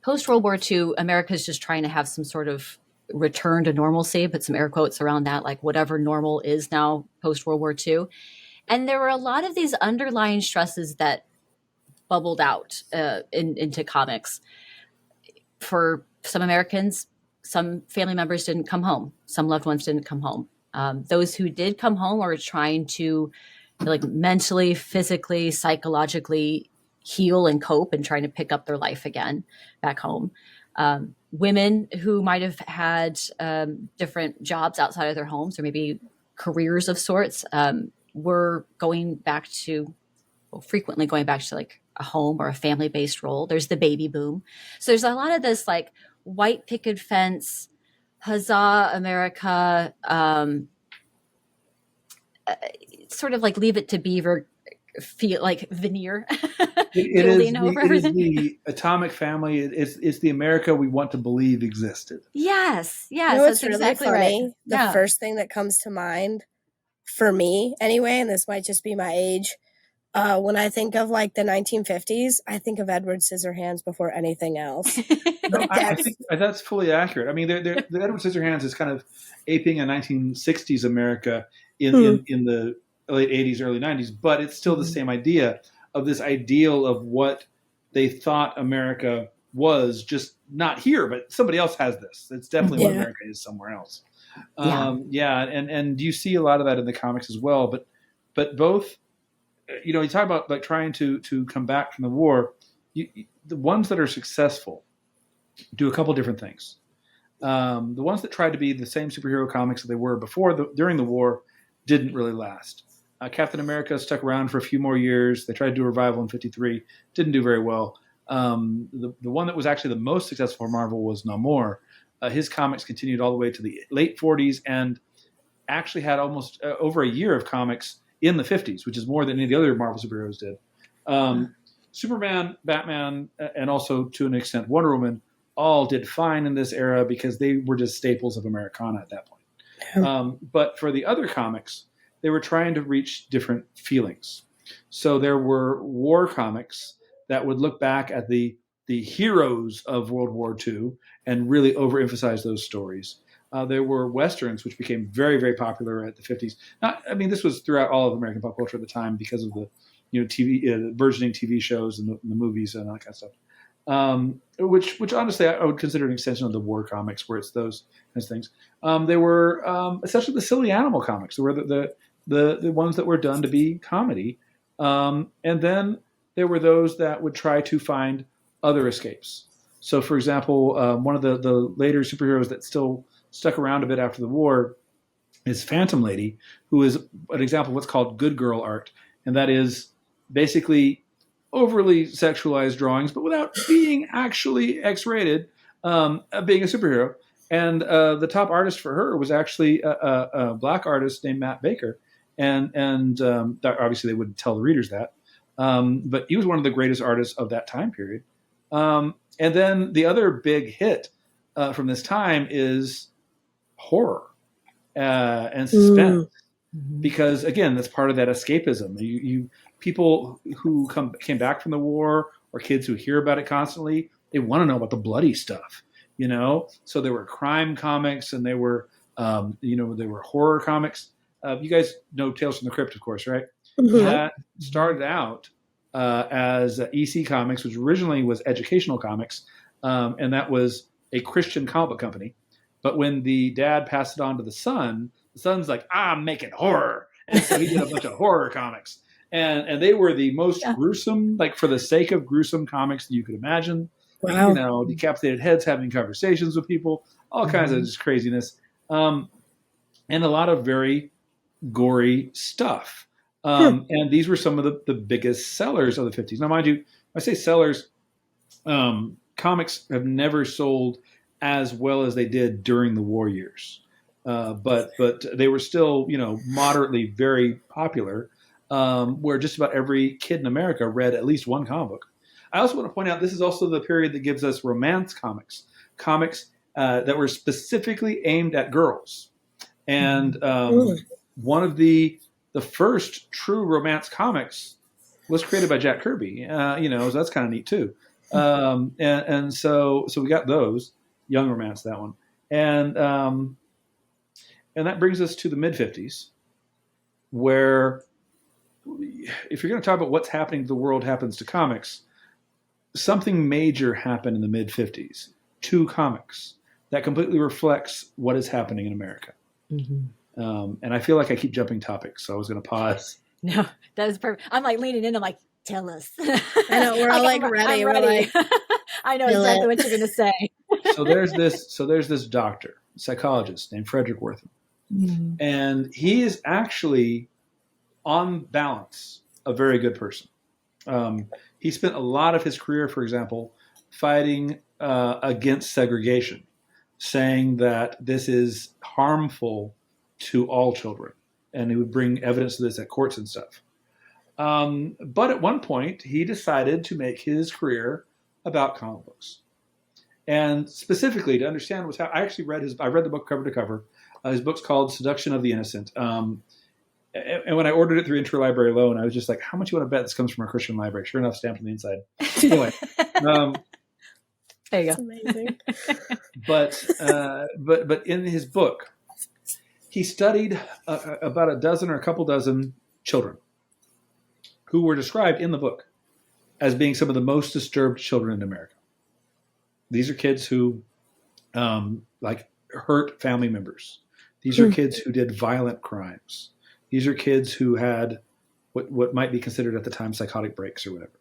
Post World War II, America's just trying to have some sort of return to normalcy, put some air quotes around that, like whatever normal is now post World War II. And there were a lot of these underlying stresses that bubbled out into comics. For some Americans, some family members didn't come home. Some loved ones didn't come home. Those who did come home were trying to mentally, physically, psychologically heal and cope and trying to pick up their life again back home. Women who might have had different jobs outside of their homes, or maybe careers of sorts, were frequently going back to like a home or a family-based role. There's the baby boom. So there's a lot of this like white picket fence, huzzah America, sort of like Leave It to Beaver feel like veneer. It is the atomic family. It's the America we want to believe existed. Yes. It's really exactly funny. Right. The first thing that comes to mind for me anyway, and this might just be my age, when I think of like the 1950s, I think of Edward Scissorhands before anything else. I think that's fully accurate. I mean, the Edward Scissorhands is kind of aping a 1960s America in the late 80s, early 90s, but it's still the same idea of this ideal of what they thought America was, just not here, but somebody else has this. It's definitely what America is somewhere else. And you see a lot of that in the comics as well. But both, you talk about like trying to come back from the war. The ones that are successful do a couple different things. The ones that tried to be the same superhero comics that they were during the war didn't really last. Captain America stuck around for a few more years. They tried to do a revival in '53, didn't do very well. The one that was actually the most successful for Marvel was Namor. His comics continued all the way to the late '40s and actually had almost over a year of comics in the '50s, which is more than any of the other Marvel superheroes did. Superman, Batman, and also to an extent Wonder Woman all did fine in this era because they were just staples of Americana at that point. But for the other comics, they were trying to reach different feelings. So there were war comics that would look back at the heroes of World War II and really overemphasize those stories. There were Westerns, which became very, very popular at the 50s. This was throughout all of American pop culture at the time because of the TV, burgeoning TV shows and the movies and all that kind of stuff. Which honestly I would consider an extension of the war comics, where it's those kinds of things. There were essentially the silly animal comics. There were the ones that were done to be comedy, and then there were those that would try to find other escapes. So, for example, one of the later superheroes that still stuck around a bit after the war is Phantom Lady, who is an example of what's called good girl art, and that is basically overly sexualized drawings, but without being actually X-rated, being a superhero. And the top artist for her was actually a black artist named Matt Baker. And obviously they wouldn't tell the readers that. But he was one of the greatest artists of that time period. And then the other big hit from this time is horror and suspense. Because again, that's part of that escapism. You people who came back from the war, or kids who hear about it constantly, they want to know about the bloody stuff, So there were crime comics, and there were horror comics. You guys know Tales from the Crypt, of course, right? Mm-hmm. That started out as EC Comics, which originally was Educational Comics, and that was a Christian comic book company. But when the dad passed it on to the son's like, I'm making horror. And so he did a bunch of horror comics. And they were the most gruesome, like for the sake of gruesome comics that you could imagine. Wow. Decapitated heads having conversations with people, all kinds of just craziness. And a lot of very gory stuff. And these were some of the biggest sellers of the 50s. Now, mind you, when I say sellers, comics have never sold as well as they did during the war years. But they were still, moderately very popular, where just about every kid in America read at least one comic book. I also want to point out this is also the period that gives us romance comics that were specifically aimed at girls. And one of the first true romance comics was created by Jack Kirby. So that's kind of neat too. And so we got those young romance, that one, and that brings us to the mid 50s, where if you're going to talk about what's happening to the world happens to comics, something major happened in the mid 50s to comics that completely reflects what is happening in America. And I feel like I keep jumping topics, so I was going to pause. No, that is perfect. I'm like leaning in. I'm like, tell us. I know, we're all like ready. We're like, I know exactly what you're going to say. So there's this doctor, psychologist named Frederick Wortham. And he is actually, on balance, a very good person. He spent a lot of his career, for example, fighting against segregation, saying that this is harmful to all children. And he would bring evidence of this at courts and stuff. But at one point, he decided to make his career about comic books. And specifically, to understand what's happening, I read the book cover to cover. His book's called Seduction of the Innocent. And when I ordered it through Interlibrary Loan, I was just like, how much you want to bet this comes from a Christian library? Sure enough, stamped on the inside. Anyway. There you go. That's amazing. But in his book, he studied about a dozen or a couple dozen children who were described in the book as being some of the most disturbed children in America. These are kids who hurt family members. These are kids who did violent crimes. These are kids who had what might be considered at the time psychotic breaks or whatever.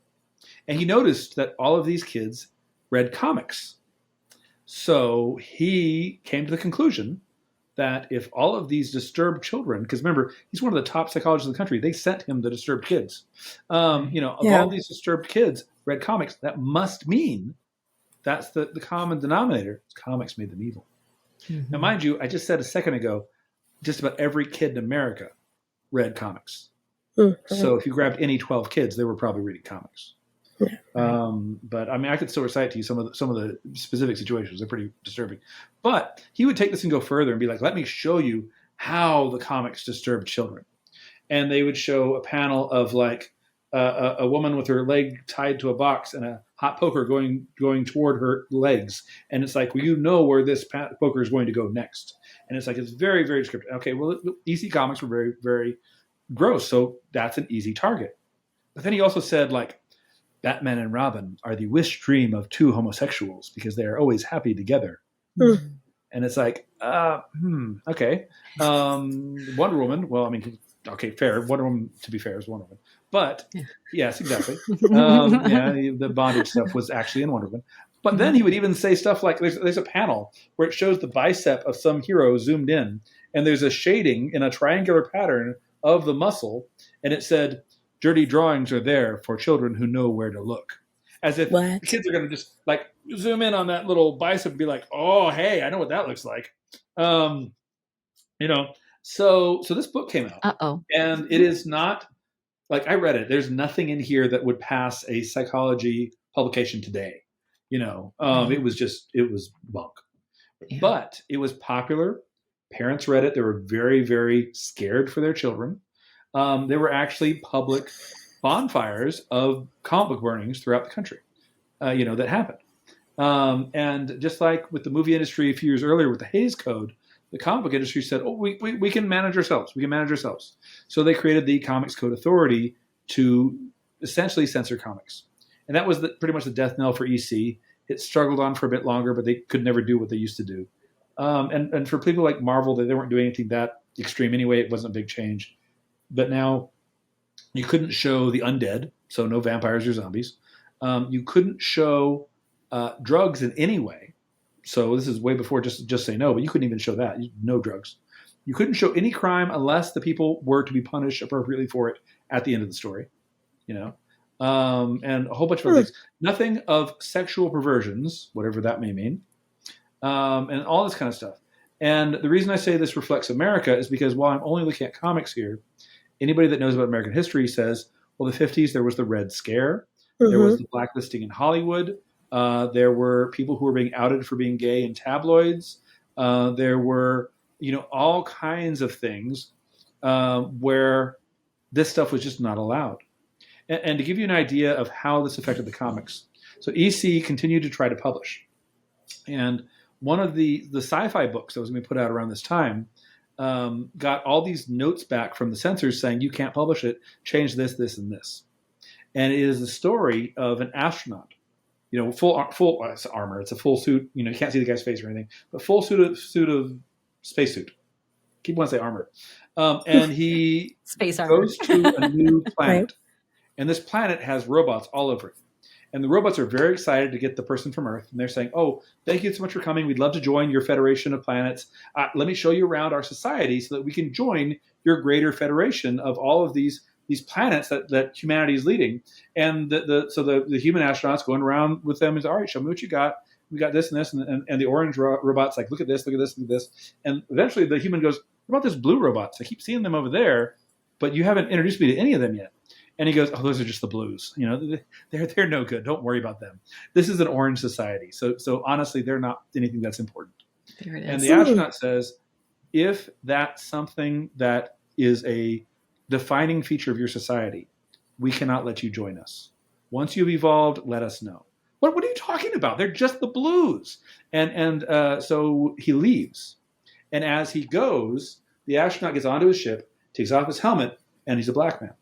And he noticed that all of these kids read comics. So he came to the conclusion that if all of these disturbed children, because remember, he's one of the top psychologists in the country, they sent him the disturbed kids. All these disturbed kids read comics, that must mean that's the common denominator. Comics made them evil. Now, mind you, I just said a second ago, just about every kid in America read comics. So if you grabbed any 12 kids, they were probably reading comics. But I mean, I could still recite to you some of the specific situations. They're pretty disturbing. But he would take this and go further and be like, let me show you how the comics disturbed children. And they would show a panel of like a woman with her leg tied to a box and a hot poker going toward her legs. And it's like, well, you know where this poker is going to go next. And it's like, it's very, very descriptive. Okay, well, EC comics were very, very gross. So that's an easy target. But then he also said, like, Batman and Robin are the wish dream of two homosexuals because they are always happy together. And it's like, okay. Wonder Woman, well, I mean, okay, fair. Wonder Woman, to be fair, is Wonder Woman. But, yes, exactly. The bondage stuff was actually in Wonder Woman. But then he would even say stuff like, there's a panel where it shows the bicep of some hero zoomed in, and there's a shading in a triangular pattern of the muscle, and it said, dirty drawings are there for children who know where to look. As if the kids are going to just like zoom in on that little bicep and be like, oh, hey, I know what that looks like. So this book came out. And it is not, like, I read it. There's nothing in here that would pass a psychology publication today. It was bunk. Yeah. But it was popular. Parents read it. They were very, very scared for their children. There were actually public bonfires of comic book burnings throughout the country, that happened. And just like with the movie industry a few years earlier with the Hays Code, the comic book industry said, oh, we can manage ourselves. We can manage ourselves. So they created the Comics Code Authority to essentially censor comics. And that was pretty much the death knell for EC. It struggled on for a bit longer, but they could never do what they used to do. And for people like Marvel, they weren't doing anything that extreme anyway. It wasn't a big change. But now you couldn't show the undead, so no vampires or zombies. You couldn't show drugs in any way. So this is way before just say no, but you couldn't even show that. No drugs. You couldn't show any crime unless the people were to be punished appropriately for it at the end of the story. And a whole bunch of other things. Nothing of sexual perversions, whatever that may mean, and all this kind of stuff. And the reason I say this reflects America is because while I'm only looking at comics here, anybody that knows about American history says, well, the 50s, there was the Red Scare. There was the blacklisting in Hollywood. There were people who were being outed for being gay in tabloids. There were, all kinds of things where this stuff was just not allowed. And to give you an idea of how this affected the comics, so EC continued to try to publish. And one of the sci-fi books that was going to be put out around this time got all these notes back from the censors saying, you can't publish it, change this, this, and this. And it is the story of an astronaut, full armor. It's a full suit. You can't see the guy's face or anything, but full suit of spacesuit. Keep wanting to say armor. And he space armor. Goes to a new planet. Right. And this planet has robots all over it. And the robots are very excited to get the person from Earth. And they're saying, oh, thank you so much for coming. We'd love to join your federation of planets. Let me show you around our society so that we can join your greater federation of all of these planets that humanity is leading. And so the human astronauts going around with them is, all right, show me what you got. We got this and this. And the orange robot's like, look at this, look at this, look at this. And eventually the human goes, what about this blue robots? I keep seeing them over there, but you haven't introduced me to any of them yet. And he goes, oh, those are just the blues. They're no good. Don't worry about them. This is an orange society. So honestly, they're not anything that's important. There it is. And the astronaut says, if that's something that is a defining feature of your society, we cannot let you join us. Once you've evolved, let us know. What are you talking about? They're just the blues. And so he leaves. And as he goes, the astronaut gets onto his ship, takes off his helmet, and he's a black man.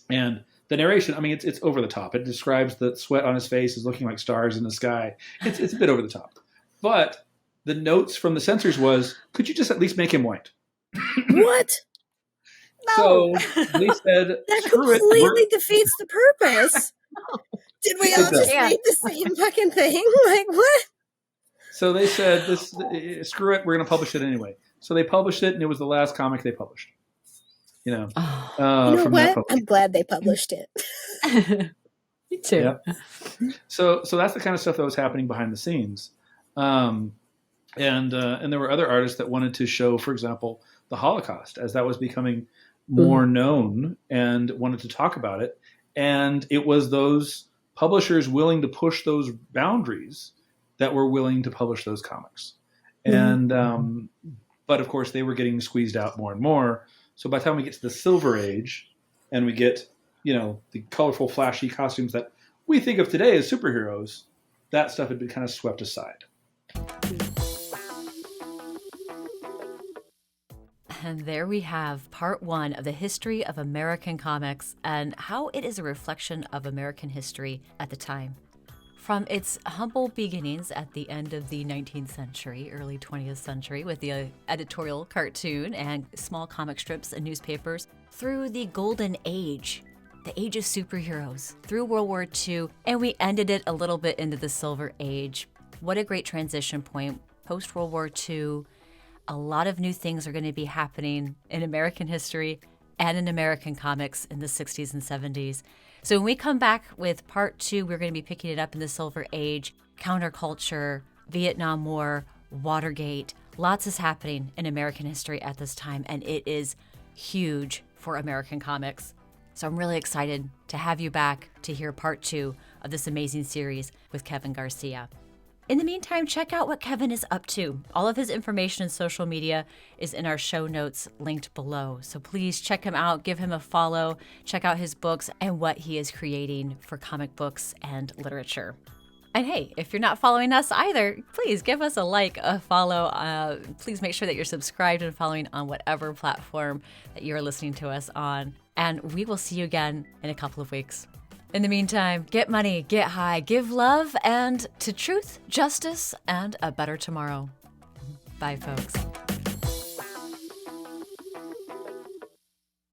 And the narration, I mean, it's over the top. It describes the sweat on his face as looking like stars in the sky. It's a bit over the top. But the notes from the censors was, could you just at least make him white? What? No. So they said, that screw it. completely defeats the purpose. Did we all just read the same fucking thing? Like, what? So they said, screw it, we're going to publish it anyway. So they published it, and it was the last comic they published. You know what? I'm glad they published it. Me too. Yeah. So that's the kind of stuff that was happening behind the scenes. And there were other artists that wanted to show, for example, the Holocaust, as that was becoming more known, and wanted to talk about it. And it was those publishers willing to push those boundaries that were willing to publish those comics. And but of course, they were getting squeezed out more and more. So by the time we get to the Silver Age, and we get, the colorful, flashy costumes that we think of today as superheroes, that stuff had been kind of swept aside. And there we have part 1 of the history of American comics and how it is a reflection of American history at the time. From its humble beginnings at the end of the 19th century, early 20th century, with the editorial cartoon and small comic strips and newspapers, through the Golden Age, the age of superheroes, through World War II, and we ended it a little bit into the Silver Age. What a great transition point. Post-World War II, a lot of new things are going to be happening in American history and in American comics in the 60s and 70s. So when we come back with part 2, we're going to be picking it up in the Silver Age, counterculture, Vietnam War, Watergate. Lots is happening in American history at this time, and it is huge for American comics. So I'm really excited to have you back to hear part 2 of this amazing series with Kevin Garcia. In the meantime, check out what Kevin is up to. All of his information and social media is in our show notes linked below. So please check him out, give him a follow, check out his books and what he is creating for comic books and literature. And hey, if you're not following us either, please give us a like, a follow. Please make sure that you're subscribed and following on whatever platform that you're listening to us on. And we will see you again in a couple of weeks. In the meantime, get money, get high, give love, and to truth, justice, and a better tomorrow. Bye, folks.